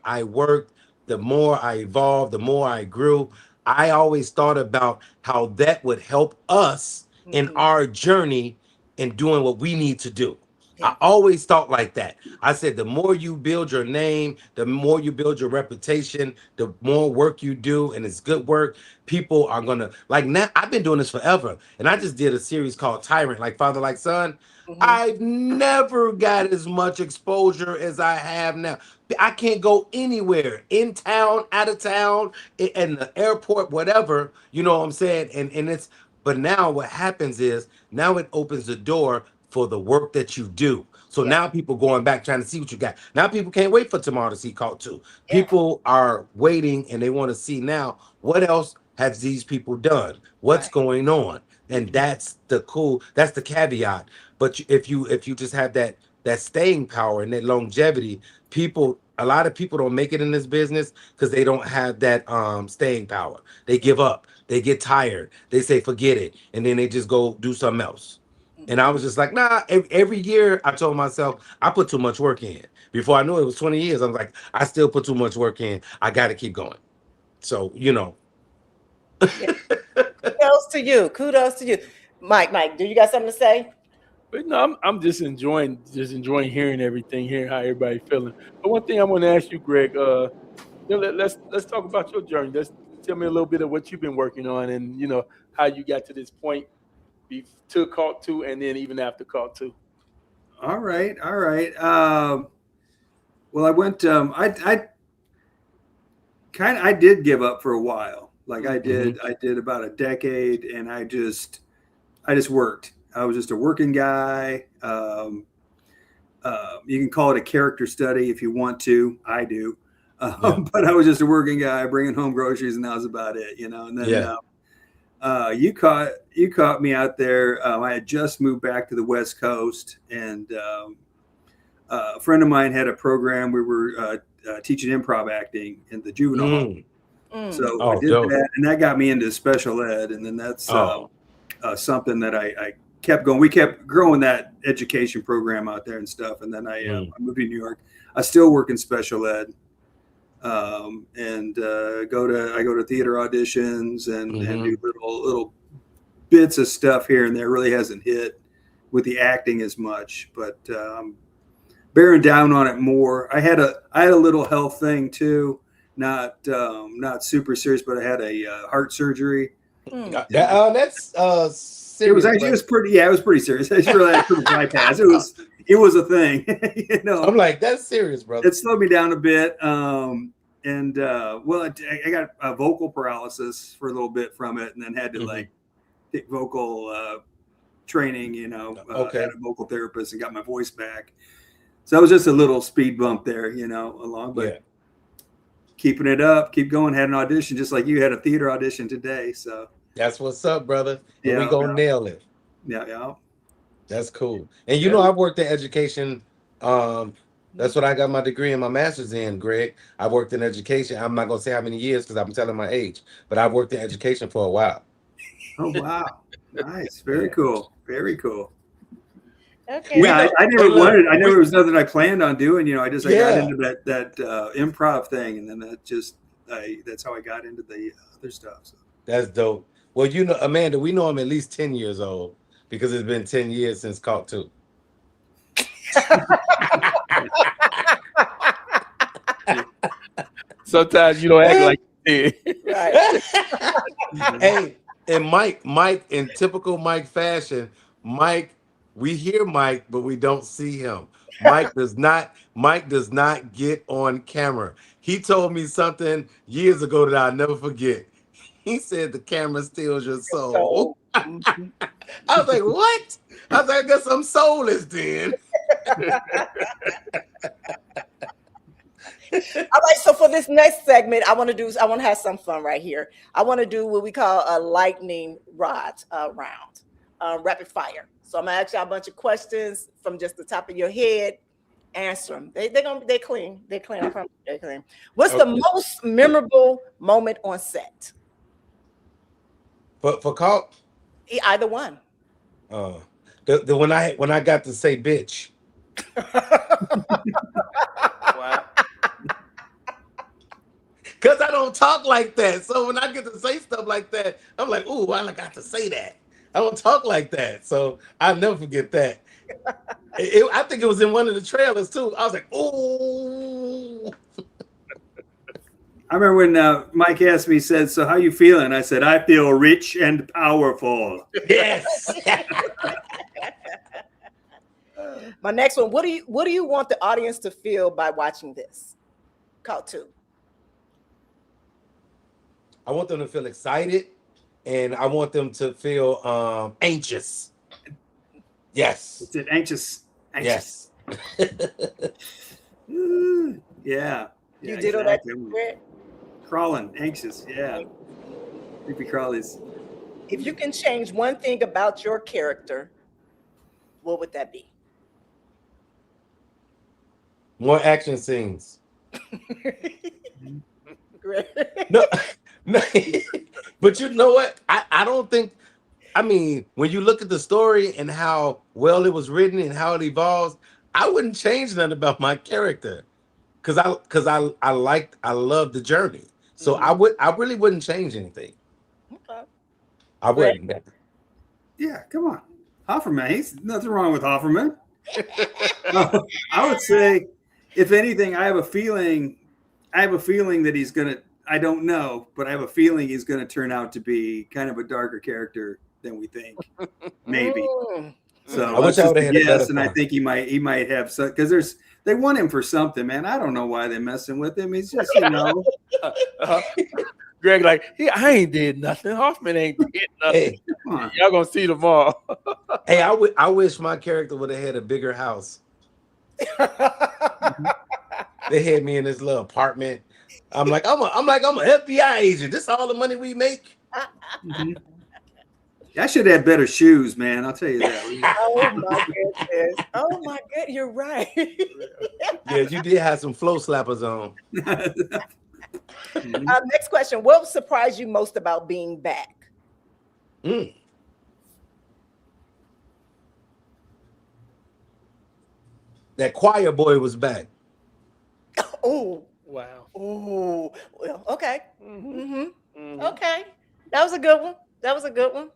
I worked, the more I evolved, the more I grew. I always thought about how that would help us in our journey in doing what we need to do. I always thought like that. I said, the more you build your name, the more you build your reputation, the more work you do, and it's good work, people are gonna like. Now I've been doing this forever, and I just did a series called Tyrant, like Father, Like Son. I've never got as much exposure as I have now. I can't go anywhere, in town, out of town, in the airport, whatever, you know what I'm saying? And it's, but now what happens is, now it opens the door for the work that you do. So now people going back trying to see what you got. Now people can't wait for tomorrow to see Cult 2. People are waiting and they want to see now, what else have these people done? What's going on? And that's the caveat. But if you just have that staying power and that longevity, a lot of people don't make it in this business because they don't have that staying power. They give up. They get tired. They say, forget it. And then they just go do something else. And I was just like, nah, every year I told myself I put too much work in. Before I knew it was 20 years, I was like, I still put too much work in. I got to keep going. So, you know. Kudos to you. Kudos to you. Mike, do you got something to say? But no, I'm just enjoying hearing everything, hearing how everybody feeling. But one thing I want to ask you, Greg, let's talk about your journey. Tell me a little bit of what you've been working on, and how you got to this point, to Cult 2, and then even after Cult 2. All right. Well, I went. I did give up for a while. Like I did about a decade, and I just worked. I was just a working guy. You can call it a character study if you want to. I do. But I was just a working guy bringing home groceries, and that was about it, And then you caught me out there. I had just moved back to the West Coast, and a friend of mine had a program. We were teaching improv acting in the juvenile home. So I did that, and that got me into special ed. And then that's something that I kept going. We kept growing that education program out there and stuff. And then I moved to New York. I still work in special ed, and I go to theater auditions and do little bits of stuff here and there. Really hasn't hit with the acting as much, but bearing down on it more. I had a little health thing too, not super serious, but I had a heart surgery. That's serious. It was actually it was pretty serious. I just really had to bypass. It was a thing. I'm like, that's serious, brother. It slowed me down a bit. I got a vocal paralysis for a little bit from it, and then had to take vocal training. Had a vocal therapist and got my voice back. So that was just a little speed bump there, along. But keeping it up, keep going. Had an audition just like you had a theater audition today. So that's what's up, brother. And we gonna nail it. Yeah. That's cool. And I've worked in education. That's what I got my degree and my master's in, Greg. I worked in education. I'm not gonna say how many years because I'm telling my age, but I've worked in education for a while. Oh wow, nice, very cool, very cool. Okay. Yeah, I never was nothing I planned on doing. I got into that improv thing, and then that's how I got into the other stuff. So. That's dope. Well, Amanda, we know I'm at least 10 years old because it's been 10 years since Cult 2. Sometimes you don't act like you did. Right. Hey, and Mike, in typical Mike fashion, we hear Mike, but we don't see him. Mike does not get on camera. He told me something years ago that I'll never forget. He said the camera steals your soul. I was like, what? I was like, I guess I'm soulless then. All right, so for this next segment, I want to have some fun right here. I want to do what we call a lightning rod round, rapid fire. So I'm gonna ask y'all a bunch of questions from just the top of your head. Answer them. They're clean. They're clean. I promise they're clean. What's the most memorable moment on set? For Cult? Either one. The when I got to say bitch. Wow. Because I don't talk like that. So when I get to say stuff like that, I'm like, ooh, I got to say that. I don't talk like that. So I'll never forget that. I think it was in one of the trailers too. I was like, ooh. I remember when Mike asked me, he said, so how you feeling? I said, I feel rich and powerful. Yes. My next one, what do you want the audience to feel by watching this? Cult 2. I want them to feel excited, and I want them to feel anxious. It's anxious. Yes. Yeah. You did all that. Crawling, anxious. Yeah. Creepy crawlies. If you can change one thing about your character, what would that be? More action scenes. No, but you know what? I don't think I mean, when you look at the story and how well it was written and how it evolves, I wouldn't change nothing about my character. I love the journey. So I really wouldn't change anything. Okay. I wouldn't. Yeah, come on. Hofferman, he's nothing wrong with Hofferman. I would say, if anything, I have a feeling that he's gonna. I don't know, but I have a feeling he's gonna turn out to be kind of a darker character than we think. Maybe. So I wish I would have had a better and I part. think he might have some, because they want him for something, man. I don't know why they're messing with him. He's just, Greg, like, I ain't did nothing. Hoffman ain't did nothing. Y'all gonna see tomorrow. Hey, I wish my character would have had a bigger house. They had me in this little apartment. I'm like I'm an FBI agent. This is all the money we make. I should have had better shoes, man. I'll tell you that. Oh my goodness. Oh my goodness. You're right. Yeah, you did have some flow slappers on. Next question. What surprised you most about being back? That choir boy was back. Oh, wow. Oh, well, okay. Okay. That was a good one.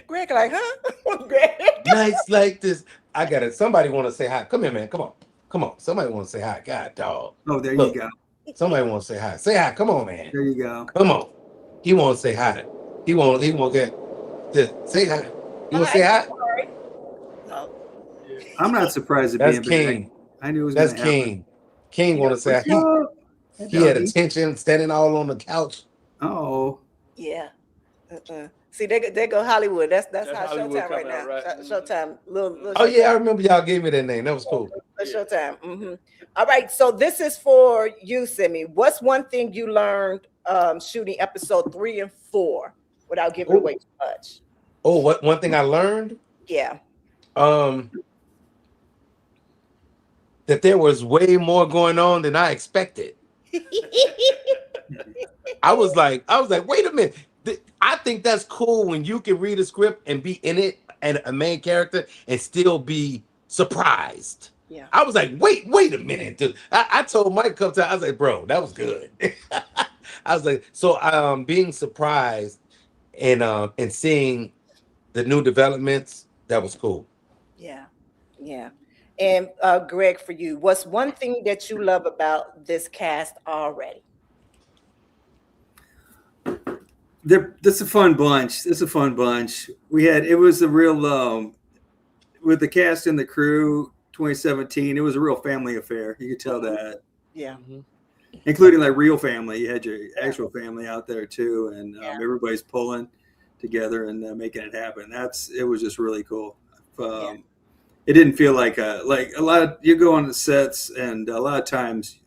Greg, like, huh? Greg. Nights like this. I got it. Somebody want to say hi. Come here, man. Come on. Somebody want to say hi. God, dog. Oh, there Look, you go. Somebody want to say hi. Say hi. Come on, man. There you go. Come on. He want to say hi. He won't get this. Say hi. You want to say hi? I'm not surprised at That's being King. back. I knew it was That's gonna happen. King. King want to say hi. He had attention, standing all on the couch. Oh. Yeah. See, they go Hollywood. That's how Hollywood Showtime right coming now. out, right? Showtime. Little Oh yeah, I remember y'all gave me that name. That was cool. Showtime. All right. So this is for you, Simi. What's one thing you learned shooting episode 3 and 4 without giving away too much? Oh, what one thing I learned? Yeah. That there was way more going on than I expected. I was like, wait a minute. I think that's cool when you can read a script and be in it and a main character and still be surprised. Yeah. I was like, wait a minute, dude. I told Mike a couple times, I was like, bro, that was good. I was like, so being surprised and seeing the new developments, that was cool. Yeah. Yeah. And Greg, for you, what's one thing that you love about this cast already? This is a fun bunch. It was a real with the cast and the crew. 2017, it was a real family affair. You could tell that. Yeah. Including like real family. You had your actual family out there too, and everybody's pulling together and making it happen. It was just really cool. It didn't feel like a lot of, you go on the sets and a lot of times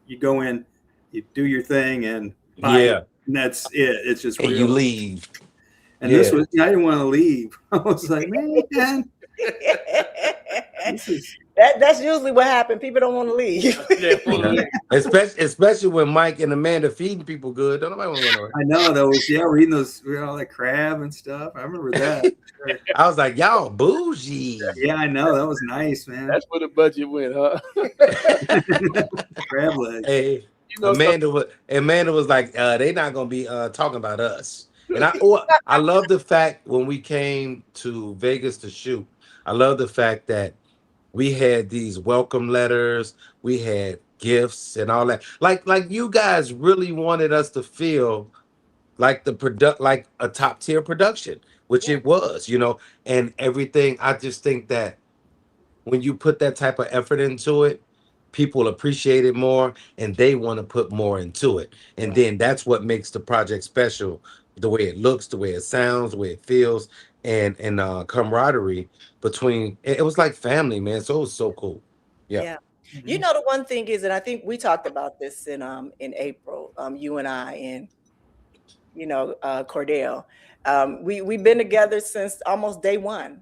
you go in, you do your thing and bye, and that's it. It's just and real. you leave. And this was, I didn't want to leave. I was like, man. That's usually what happens. People don't want to leave. Especially when Mike and Amanda feeding people good. Don't nobody want to run away. I know that was we're eating all that crab and stuff. I remember that. I was like, y'all bougie. Yeah, I know. That was nice, man. That's where the budget went, huh? Crab leg. Hey, Amanda was like, they're not gonna be talking about us. And I love the fact when we came to Vegas to shoot, I love the fact that we had these welcome letters, we had gifts and all that. Like you guys really wanted us to feel like like a top tier production, which it was, and everything. I just think that when you put that type of effort into it, people appreciate it more and they want to put more into it. And then that's what makes the project special. The way it looks, the way it sounds, the way it feels, and camaraderie between it was like family, man. So it was so cool. Yeah. You know, the one thing is, and I think we talked about this in April, you and I and Cordell. We've been together since almost day one,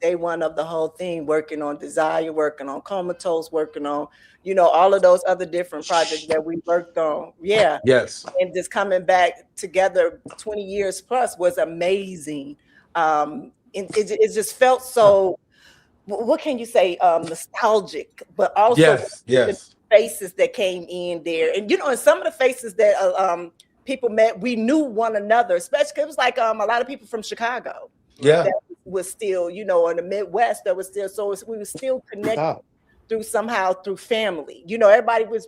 day one of the whole thing, working on Desire, working on Comatose, working on, all of those other different projects that we worked on. Yeah. Yes. And just coming back together 20 years plus was amazing. It just felt so, what can you say, nostalgic, but also the faces that came in there. And, and some of the faces that people met, we knew one another, especially because it was like a lot of people from Chicago. Yeah. That was still, in the Midwest, that was still, so we were still connected through family.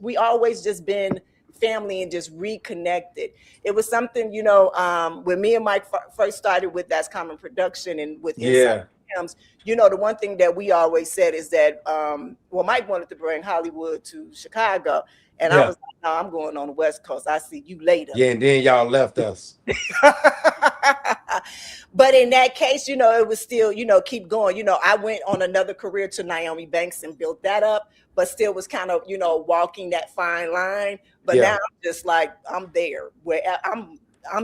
We always just been family and just reconnected. It was something, when me and Mike first started with That's Common Production and with Inside Films, the one thing that we always said is that, Mike wanted to bring Hollywood to Chicago. And I was like, no, I'm going on the West Coast. I see you later. Yeah, and then y'all left us. But in that case, it was still, keep going. I went on another career to Naomi Banks and built that up, but still was kind of, walking that fine line. But now I'm just like, I'm there where I'm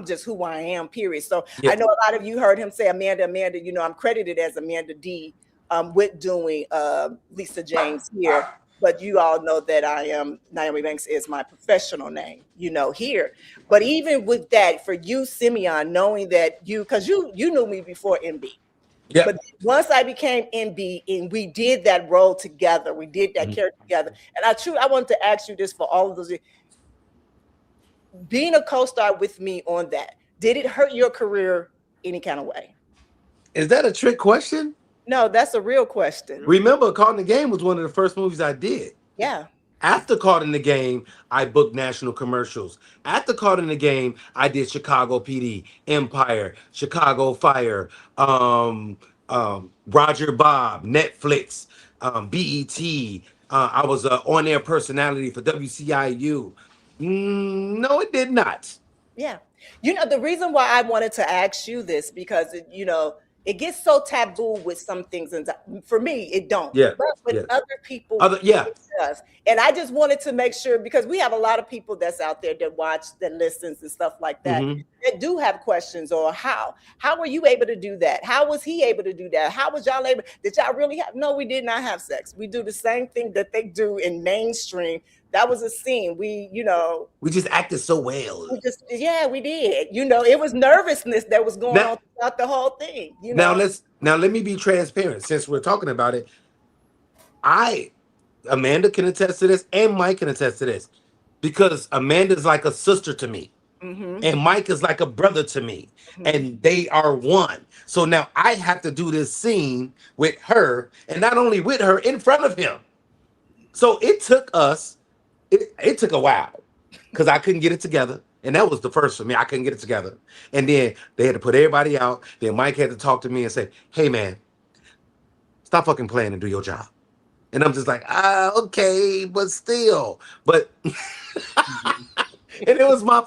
just who I am, period. So I know a lot of you heard him say Amanda, I'm credited as Amanda D with doing Lisa James here. But you all know that I am, Naomi Banks is my professional name, here. But even with that, for you, Simeon, knowing that because you knew me before MB. Yeah. But once I became MB and we did that role together, we did that character together. And I wanted to ask you this for all of those. Being a co-star with me on that, did it hurt your career any kind of way? Is that a trick question? No, that's a real question. Remember, Caught in the Game was one of the first movies I did. Yeah. After Caught in the Game, I booked national commercials. After Caught in the Game, I did Chicago PD, Empire, Chicago Fire, Roger Bob, Netflix, BET. I was an on-air personality for WCIU. No, it did not. Yeah. The reason why I wanted to ask you this, because, it gets so taboo with some things, and for me, it don't. Yeah. But with other people, it does. And I just wanted to make sure, because we have a lot of people that's out there that watch, that listens and stuff like that, that do have questions, or how were you able to do that? How was he able to do that? How was y'all able? Did y'all really have? No, we did not have sex. We do the same thing that they do in mainstream. That was a scene. We just acted so well. We did. It was nervousness that was going on throughout the whole thing. Now let me be transparent, since we're talking about it. Amanda can attest to this, and Mike can attest to this, because Amanda's like a sister to me, and Mike is like a brother to me, and they are one. So now I have to do this scene with her, and not only with her, in front of him. So it took us. It took a while because I couldn't get it together. And that was the first for me. I couldn't get it together. And then they had to put everybody out. Then Mike had to talk to me and say, hey, man, stop fucking playing and do your job. And I'm just like, okay, but still. But and it was my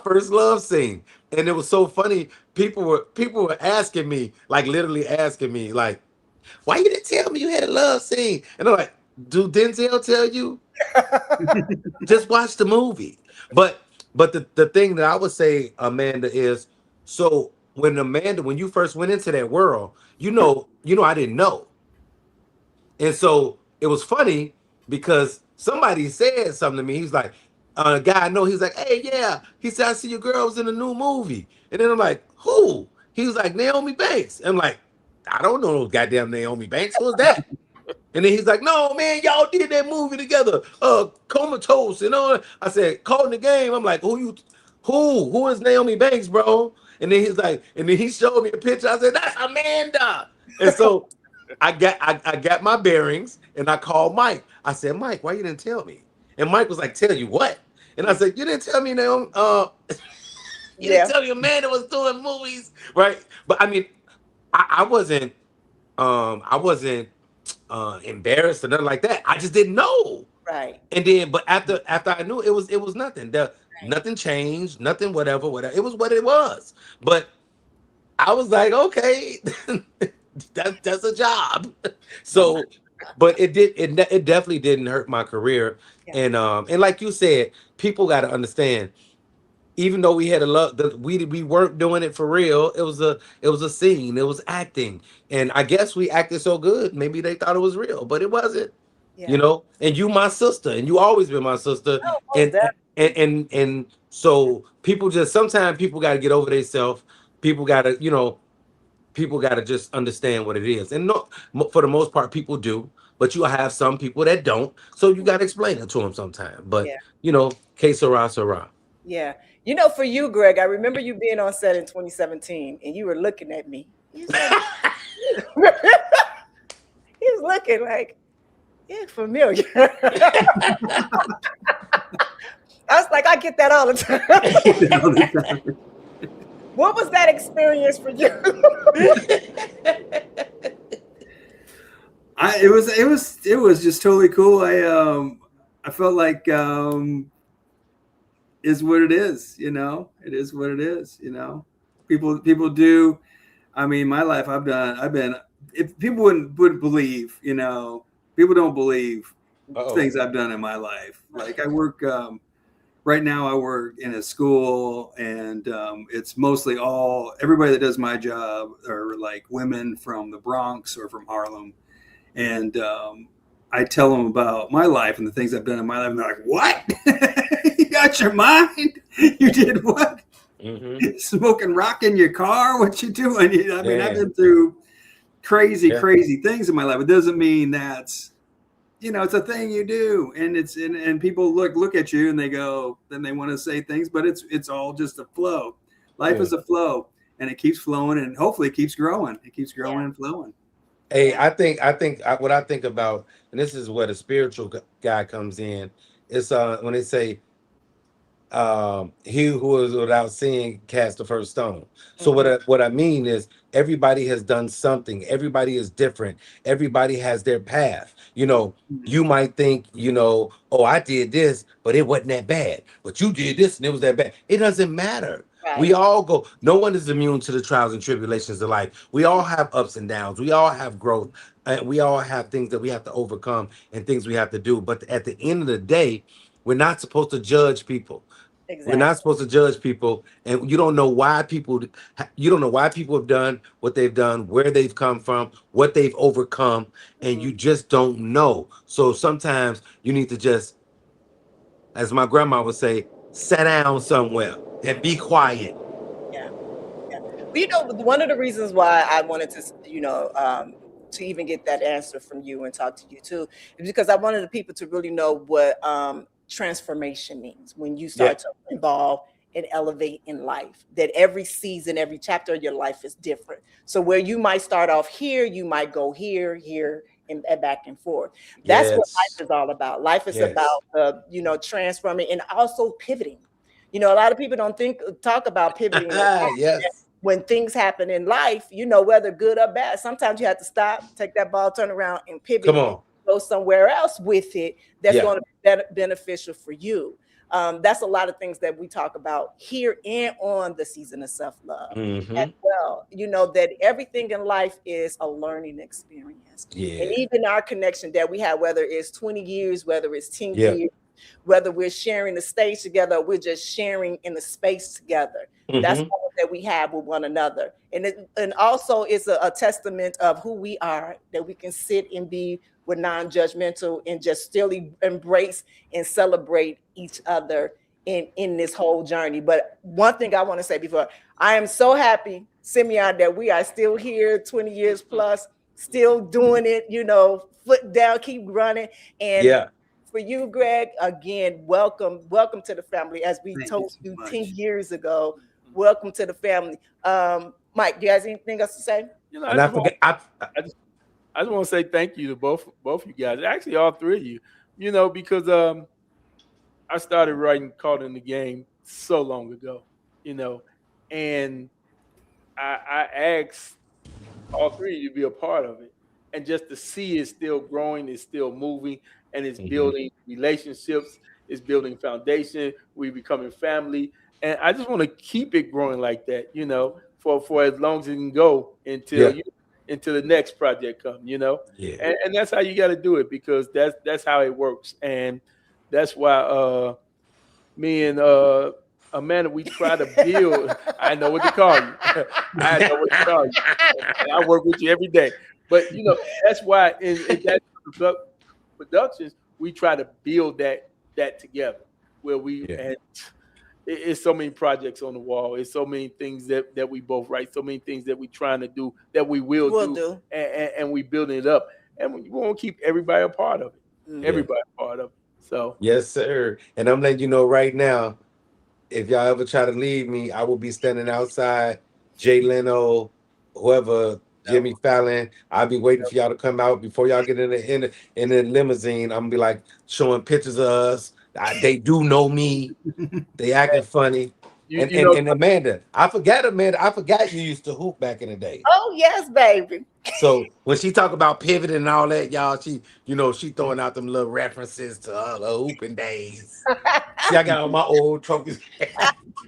first love scene. And it was so funny. People were asking me, like literally asking me, like, why you didn't tell me you had a love scene? And I'm like, do Denzel tell you? Just watch the movie. But the thing that I would say, Amanda, is so when you first went into that world, I didn't know. And so it was funny because somebody said something to me. He's like, a guy I know, he's like, hey, yeah. He said, I see your girl was in a new movie. And then I'm like, who? He was like, Naomi Banks. I'm like, I don't know no goddamn Naomi Banks. Who's that? And then he's like, no, man, y'all did that movie together. Comatose and all. I said, Caught in the Game. I'm like, who is Naomi Banks, bro? And then he's like, and then he showed me a picture. I said, that's Amanda. And so I got my bearings and I called Mike. I said, Mike, why you didn't tell me? And Mike was like, tell you what? And I said, you didn't tell me, Naomi. You didn't tell me Amanda was doing movies, right? But I mean, I wasn't embarrassed or nothing like that. I just didn't know. Right. And then, but after I knew, it was nothing. Nothing changed. Nothing. Whatever. It was what it was. But I was like, okay, that's a job. So, but it definitely didn't hurt my career. Yeah. And like you said, people got to understand. even though we had a love that we weren't doing it for real. It was a scene. It was acting, and I guess we acted so good. Maybe they thought it was real, but it wasn't. You Yeah. know. And you my sister, and you always been my sister, Oh, most and definitely. and so people just sometimes people got to get over themselves. People got to people got to just understand what it is, and no, for the most part, people do. But you have some people that don't, so you got to explain it to them sometime. But Yeah. que sera, sera. Yeah. You know, for you, Greg, I remember you being on set in 2017 and you were looking at me. You was like, he was looking like, yeah, familiar. I was like, I get that all the time. What was that experience for you? It was just totally cool. I felt like is what it is, you know. It is what it is, you know. People do. I mean, my life I've been. If people wouldn't believe, you know, people don't believe things I've done in my life. Like I work right now. I work in a school, and it's mostly everybody that does my job are like women from the Bronx or from Harlem, and I tell them about my life and the things I've done in my life, and they're like, "What? You got your mind? You did what? Smoking rock in your car? What you doing?" I mean, I've been through crazy things in my life. It doesn't mean that's, you know, it's a thing you do, and and people look at you and they go, then they want to say things, but it's all just a flow. Life is a flow, and it keeps flowing, and hopefully it keeps growing. It keeps growing and flowing. Hey, I think what I think about, and this is where the spiritual guy comes in. It's when they say, "He who is without sin cast the first stone." So what I mean is everybody has done something. Everybody is different. Everybody has their path. You know, you might think, oh, I did this, but it wasn't that bad. But you did this and it was that bad. It doesn't matter. We all go, no one is immune to the trials and tribulations of life. We all have ups and downs. We all have growth. And we all have things that we have to overcome and things we have to do. But at the end of the day, we're not supposed to judge people. We're not supposed to judge people. And you don't know why people have done what they've done, where they've come from, what they've overcome, and you just don't know. So sometimes you need to just, as my grandma would say, sit down somewhere and be quiet. Yeah. Well, you know, one of the reasons why I wanted to, to even get that answer from you and talk to you too, is because I wanted the people to really know what transformation means when you start to evolve and elevate in life. That every season, every chapter of your life is different. So where you might start off here, you might go here, and back and forth. That's what life is all about. Life is about transforming and also pivoting. You know, a lot of people don't talk about pivoting. When things happen in life, you know, whether good or bad, sometimes you have to stop, take that ball, turn around, and pivot. Come on. Go somewhere else with it that's going to be beneficial for you. That's a lot of things that we talk about here and on the Season of Self-Love as well. You know, that everything in life is a learning experience. And even our connection that we have, whether it's 20 years, whether it's 10 years, whether we're sharing the stage together, or we're just sharing in the space together. That's all that we have with one another. And also it's a testament of who we are, that we can sit and be with non-judgmental and just still embrace and celebrate each other in this whole journey. But one thing I want to say before, I am so happy, Simeon, that we are still here 20 years plus, still doing it, you know, foot down, keep running. And for you, Greg, again, welcome to the family. As we told you 10 years ago, welcome to the family. Mike, do you have anything else to say? You know, I just want to say thank you to both you guys. Actually, all three of you. You know, because I started writing Caught in the Game so long ago. You know, and I asked all three of you to be a part of it, and just to see it still growing, it's still moving, and it's building relationships, it's building foundation. We're becoming family, and I just want to keep it growing like that. You know, for as long as it can go until the next project comes, you know? And that's how you got to do it, because that's how it works. And that's why me and Amanda, we try to build. I know what to call you. I know what to call you. And I work with you every day. But that's why in that productions we try to build that together, where we and it's so many projects on the wall. It's so many things that we both write. So many things that we trying to do that we will do. And we building it up. And we want to keep everybody a part of it. Everybody a part of it. So yes, sir. And I'm letting you know right now, if y'all ever try to leave me, I will be standing outside. Jay Leno, whoever, Jimmy Fallon. I'll be waiting for y'all to come out before y'all get in the limousine. I'm gonna be like showing pictures of us. They do know me. They acting funny. And Amanda, I forgot you used to hoop back in the day. Oh yes, baby. So when she talk about pivoting and all that, y'all, she throwing out them little references to her hooping days. See, I got all my old trophies.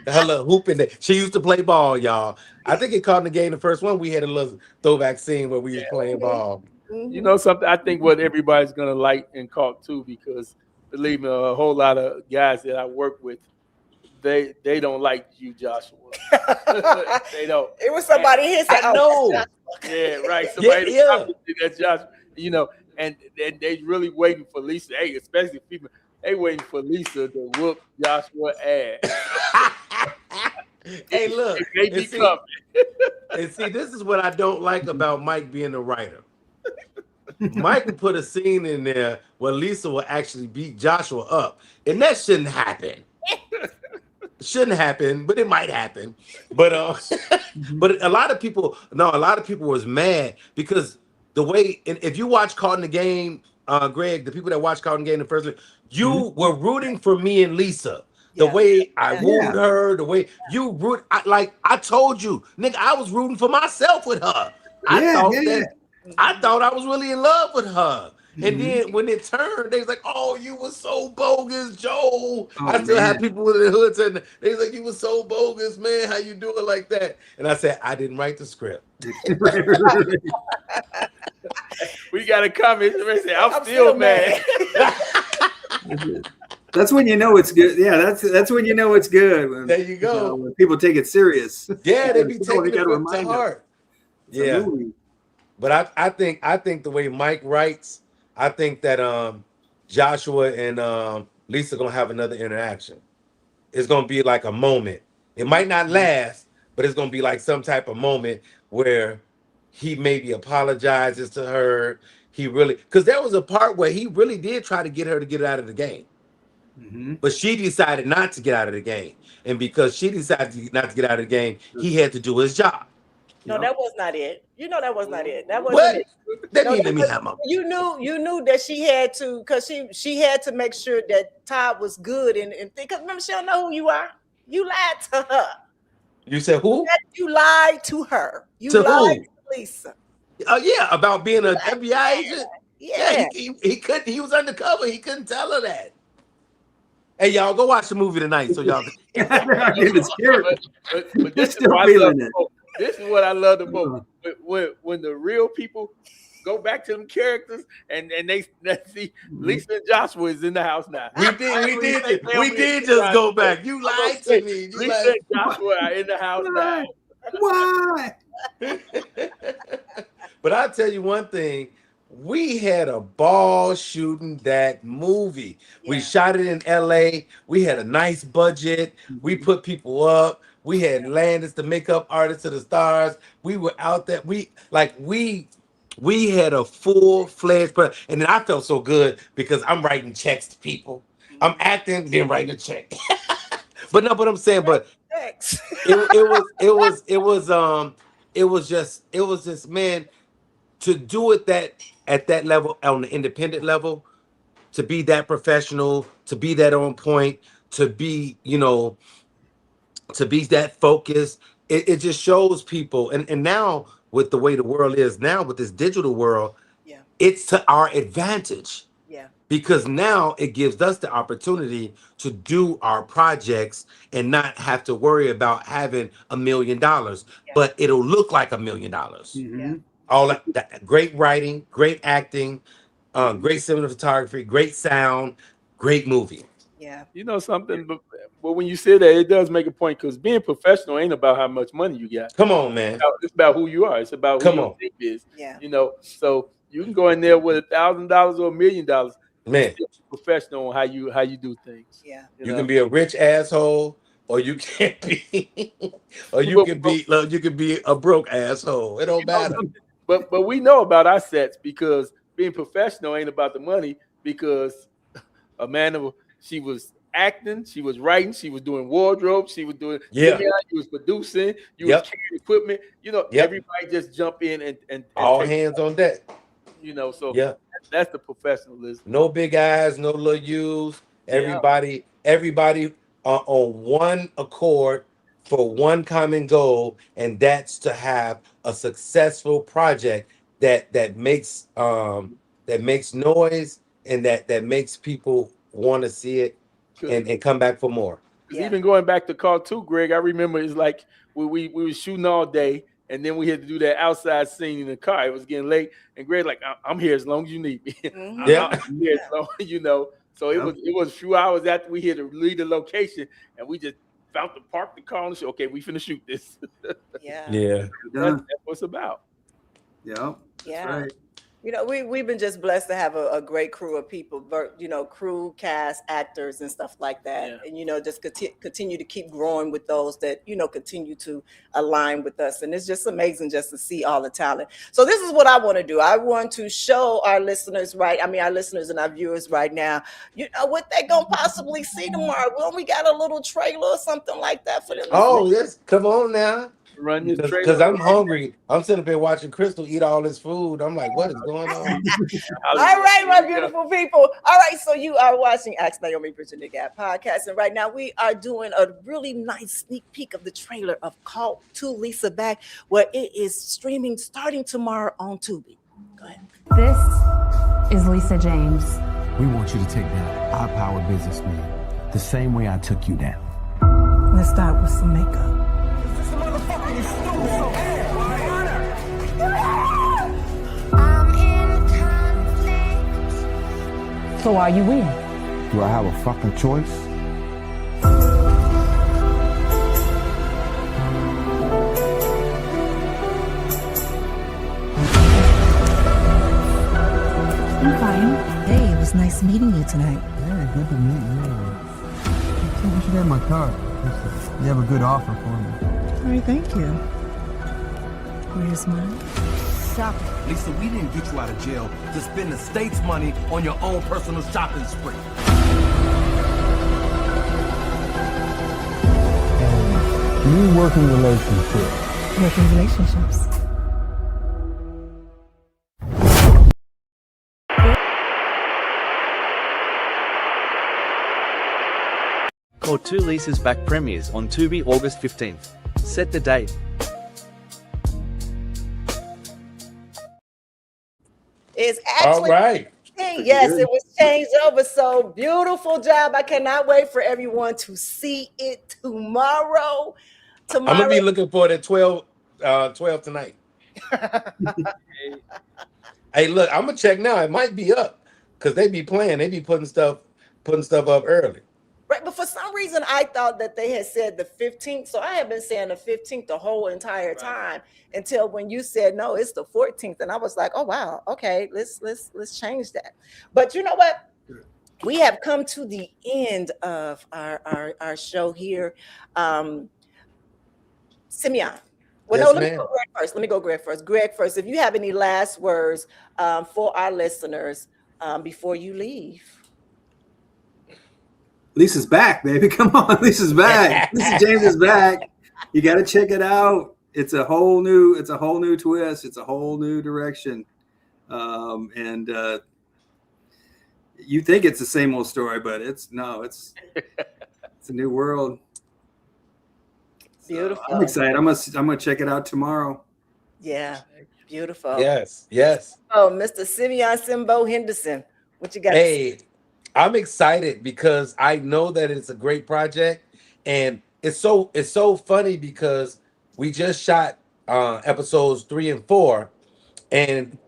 Her little hooping day. She used to play ball, y'all. I think it caught in the game. The first one we had a little throwback scene where we was playing ball. You know something? I think what everybody's gonna like and caught too, because believe me, a whole lot of guys that I work with, they don't like you, Joshua. They don't. It was somebody here said, I know. Yeah, right. Somebody that's Joshua, and they really waiting for Lisa. Hey, especially people, they waiting for Lisa to whoop Joshua ass. Hey, look. They be coming. And see, this is what I don't like about Mike being a writer. Mike will put a scene in there where Lisa will actually beat Joshua up, and that shouldn't happen. Shouldn't happen, but it might happen. But but a lot of people was mad because the way, and if you watch Caught in the Game, Greg, the people that watch Caught in the Game the first week, you were rooting for me and Lisa. The way I wooed her, the way you root, I told you, nigga, I was rooting for myself with her. I thought I was really in love with her. And then when it turned, they was like, "Oh, you were so bogus, Joe." I still have people in the hood saying, they was like, "You were so bogus, man. How you do it like that?" And I said, "I didn't write the script." We got a comment. Say, I'm still mad. That's when you know it's good. Yeah, that's when you know it's good. When, there you go. When people take it serious. Yeah, they be taking it to heart. Yeah, but I think the way Mike writes, I think that Joshua and Lisa gonna have another interaction. It's gonna be like a moment. It might not last, but it's gonna be like some type of moment where he maybe apologizes to her. He really, because there was a part where he really did try to get her to get out of the game. But she decided not to get out of the game. And because she decided not to get out of the game, he had to do his job. No, that was not it. You know that was not it. That wasn't what? it. No, you knew that she had to, because she had to make sure that Todd was good and because remember, she don't know who you are. You lied to her. You said who? You lied to her. You to lied who? to Lisa. Oh yeah, about being an FBI agent. Yeah. He couldn't. He was undercover. He couldn't tell her that. Hey, y'all, go watch the movie tonight, so y'all. But this is what I love the most. When the real people go back to them characters and they see Lisa and Joshua is in the house now. We did just go back. You lied to me. Lisa and Joshua are in the house now. Why? But I'll tell you one thing. We had a ball shooting that movie. Yeah. We shot it in LA. We had a nice budget. We put people up. We had Landis, the makeup artist, to the stars. We were out there. We had a full-fledged product. And then I felt so good because I'm writing checks to people. I'm acting, then writing a check. But no, but I'm saying, but it was just, man, to do it at that level, on the independent level, to be that professional, to be that on point, to be, to be that focused, it just shows people. And now with the way the world is now, with this digital world, it's to our advantage. Yeah. Because now it gives us the opportunity to do our projects and not have to worry about having $1 million, but it'll look like $1 million. Yeah. All that great writing, great acting, great cinematography, great sound, great movie. Yeah. You know something, but when you say that, it does make a point because being professional ain't about how much money you got. Come on, man. It's about who you are. It's about who Come your on. team is. Yeah. You know, so you can go in there with $1,000 or $1 million, Man. still be professional on how you do things. Yeah. You can be a rich asshole, or you can't be, or you can be a broke asshole. It don't matter. But we know about our sets because being professional ain't about the money because Amanda, she was acting, she was writing, she was doing wardrobe, she was doing Simeon, you was producing, you was carrying equipment. You know, everybody just jump in and all take hands on deck. You know, so Yeah. that's the professionalism. No big eyes, no little U's. Everybody are on one accord for one common goal, and that's to have a successful project that makes noise and that makes people want to see it and come back for more. Because even going back to Call 2, Greg, I remember it's like we were shooting all day, and then we had to do that outside scene in the car. It was getting late, and Greg like, I'm here as long as you need me. I'm here as long as you know. So it was a few hours after we had to leave the location, and we just found to park the car and say, okay, we finna shoot this. Yeah. That's what it's about. Yeah. Yeah. That's right. You know, we've been just blessed to have a great crew of people, you know, crew, cast, actors, and stuff like that. And, you know, just continue to keep growing with those that, you know, continue to align with us. And it's just amazing just to see all the talent. So this is what I want to do. I want to show our listeners our listeners and our viewers right now, you know, what they going to possibly see tomorrow. Well, we got a little trailer or something like that for them. Oh, yes. Come on now. Run this trailer. Because I'm hungry. I'm sitting up here watching Crystal eat all this food. I'm like, what is going on? All right, my beautiful people. All right, so you are watching Ask Naomi Bridging the Gap podcast, and right now we are doing a really nice sneak peek of the trailer of Call to Lisa Back, where it is streaming starting tomorrow on Tubi. Go ahead. This is Lisa James. We want you to take down our power businessman the same way I took you down. Let's start with some makeup. So are you in? Do I have a fucking choice? I'm fine. Hey, it was nice meeting you tonight. Yeah, good to meet you. You should have my card. You have a good offer for me. All right, thank you. Where's mine? Shopping. Lisa, we didn't get you out of jail to spend the state's money on your own personal shopping spree. New working relationship. Working relationships. Call 2 Lisa's Back premieres on Tubi August 15th. Set the date. It's actually all right. Yes, it was changed over. So beautiful job. I cannot wait for everyone to see it tomorrow. I'm gonna be looking for it at 12 tonight. Hey, look, I'm gonna check now. It might be up because they be playing. They be putting stuff up early. Right, but for some reason I thought that they had said the 15th. So I have been saying the 15th the whole entire time until when you said no, it's the 14th, and I was like, oh wow, okay, let's change that. But you know what? We have come to the end of our show here. Simeon. Well, yes, no, let me go Greg first. Greg first. If you have any last words for our listeners before you leave. Lisa's back, baby. Come on, Lisa's back. Lisa James is back. You got to check it out. It's a whole new twist. It's a whole new direction. And you think it's the same old story, but it's a new world. Beautiful. I'm excited. I'm gonna check it out tomorrow. Yeah, beautiful. Yes. Oh, Mr. Simeon Simbo Henderson, what you got? Hey, I'm excited because I know that it's a great project, and it's so funny because we just shot episodes 3 and 4, and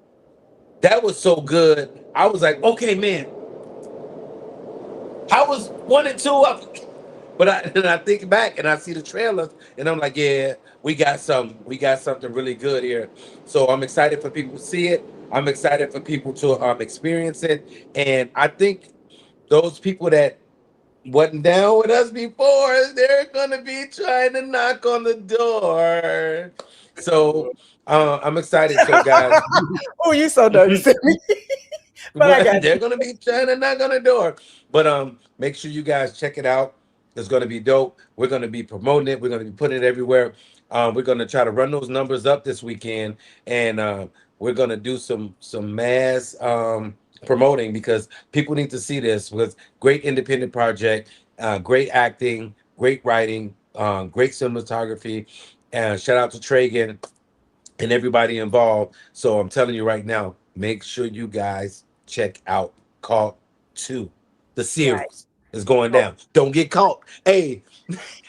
that was so good. I was like, okay, man, how was 1 and 2. But I think back and I see the trailers and I'm like, yeah, we got something really good here. So I'm excited for people to see it. I'm excited for people to experience it. And I think those people that wasn't down with us before, they're gonna be trying to knock on the door. So I'm excited. So guys, Oh, you so dirty, Sammy. But I got they're gonna be trying to knock on the door. But make sure you guys check it out. It's gonna be dope. We're gonna be promoting it. We're gonna be putting it everywhere. We're gonna try to run those numbers up this weekend, and we're gonna do some mass promoting because people need to see this. With great independent project, great acting, great writing, great cinematography, and shout out to Tragan and everybody involved. So I'm telling you right now, make sure you guys check out Caught 2. The series is going down. Don't get caught. Hey,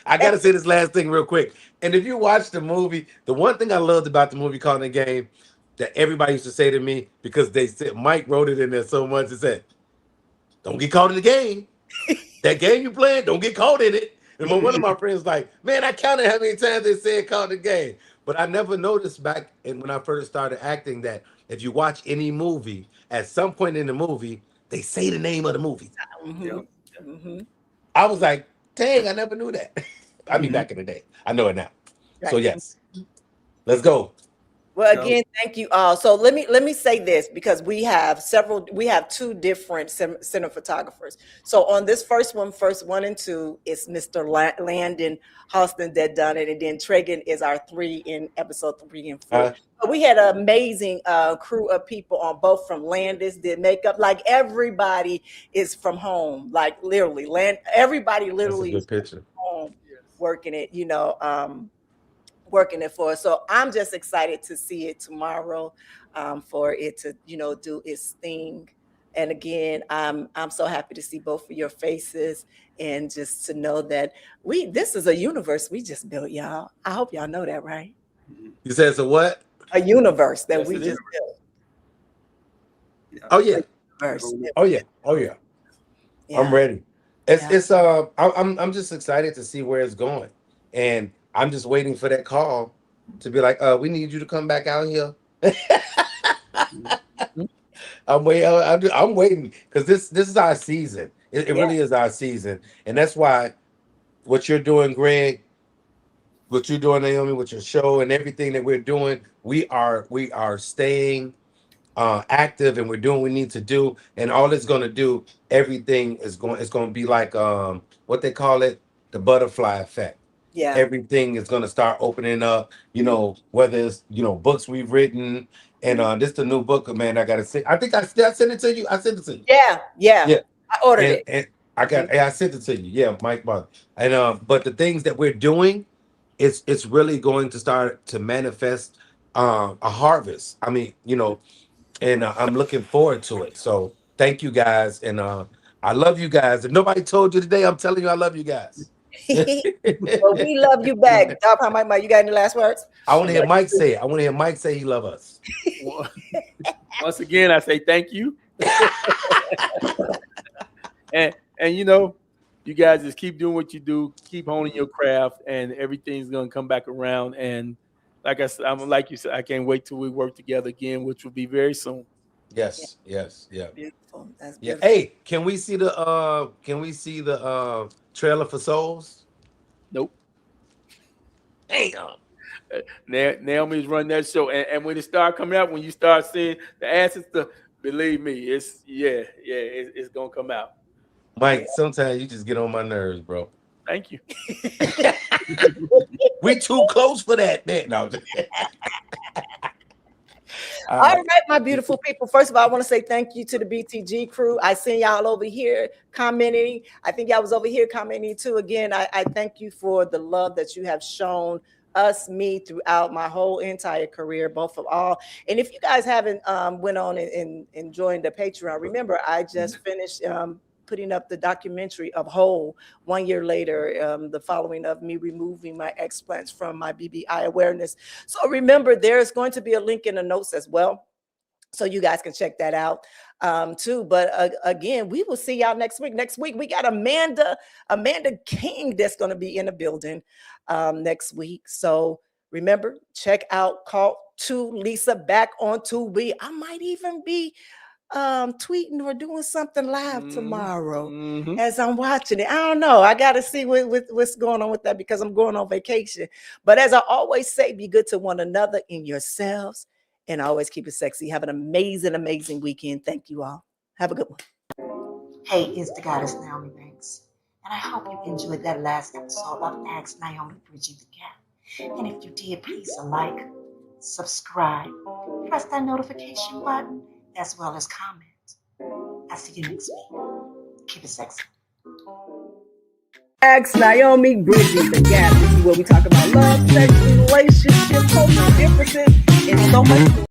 I gotta say this last thing real quick. And if you watch the movie, the one thing I loved about the movie Caught in the Game that everybody used to say to me, because they said Mike wrote it in there so much, it said, don't get caught in the game. That game you playing, don't get caught in it. And one of my friends like, man, I counted how many times they said caught in the game. But I never noticed back when I first started acting that if you watch any movie, at some point in the movie, they say the name of the movie. I was like, dang, I never knew that. I mean, back in the day. I know it now. So yes, let's go. Well, again, thank you all. So let me say this because we have two different cinematographers. So on this first one and 2, it's Mr. Landon Halston that done it, and then Tragan is our 3 in episode 3 and 4. But we had an amazing crew of people on both from Landis did makeup. Like everybody is from home, like literally everybody literally That's a good picture. From home working it, working it for us. So I'm just excited to see it tomorrow, for it to, do its thing. And again, I'm so happy to see both of your faces and just to know that this is a universe we just built, y'all. I hope y'all know that, right? You said it's a what? A universe that we just built. Oh yeah. Oh yeah. I'm ready. I'm just excited to see where it's going. And I'm just waiting for that call to be like, we need you to come back out here. I'm waiting because this is our season. It really is our season. And that's why what you're doing, Greg, what you're doing, Naomi, with your show and everything that we're doing, we are staying active and we're doing what we need to do. And all it's going to do, everything is going to be like what they call it, the butterfly effect. Yeah. Everything is going to start opening up, whether it's, books we've written. And this is the new book, man. I got to say, I think I sent it to you. I sent it to you. Yeah. I ordered it. And I sent it to you. Yeah, Mike Butler. And but the things that we're doing, it's really going to start to manifest a harvest. I mean, and I'm looking forward to it. So thank you guys. And I love you guys. If nobody told you today, I'm telling you, I love you guys. Well, we love you back. Mike, you got any last words? I want to hear Mike say it. I want to hear Mike say he love us. Once again, I say thank you. and you guys just keep doing what you do, keep honing your craft, and everything's gonna come back around. And like I said, like you said, I can't wait till we work together again, which will be very soon. Yes. Yeah. Beautiful. That's Yeah. beautiful. Hey, can we see the trailer for Souls? Nope. Damn. Naomi's running that show, and when it start coming out, when you start seeing the answers, believe me, it's gonna come out. Mike, sometimes you just get on my nerves, bro. Thank you. We too close for that, man. No. All right, my beautiful people. First of all, I want to say thank you to the BTG crew. I seen y'all over here commenting. I think y'all was over here commenting too. Again, I thank you for the love that you have shown me throughout my whole entire career, both of all. And if you guys haven't went on and joined the Patreon, remember I just finished putting up the documentary of Whole 1 year later, the following of me removing my explants from my BBI awareness. So remember, there's going to be a link in the notes as well, so you guys can check that out. too. But again, we will see y'all next week. Next week, we got Amanda King that's going to be in the building next week. So remember, check out Call to Lisa back on Tubi. I might even be tweeting or doing something live tomorrow as I'm watching it. I don't know. I got to see what's going on with that because I'm going on vacation. But as I always say, be good to one another and yourselves, and always keep it sexy. Have an amazing, amazing weekend. Thank you all. Have a good one. Hey, it's the goddess Naomi Banks, and I hope you enjoyed that last episode of Ask Naomi Bridging the Gap. And if you did, please like, subscribe, press that notification button, as well as comment. I'll see you next week. Keep it sexy. Ask Naomi Bridging the Gap. This is where we talk about love, sex, relationships, cultural differences, and so much more.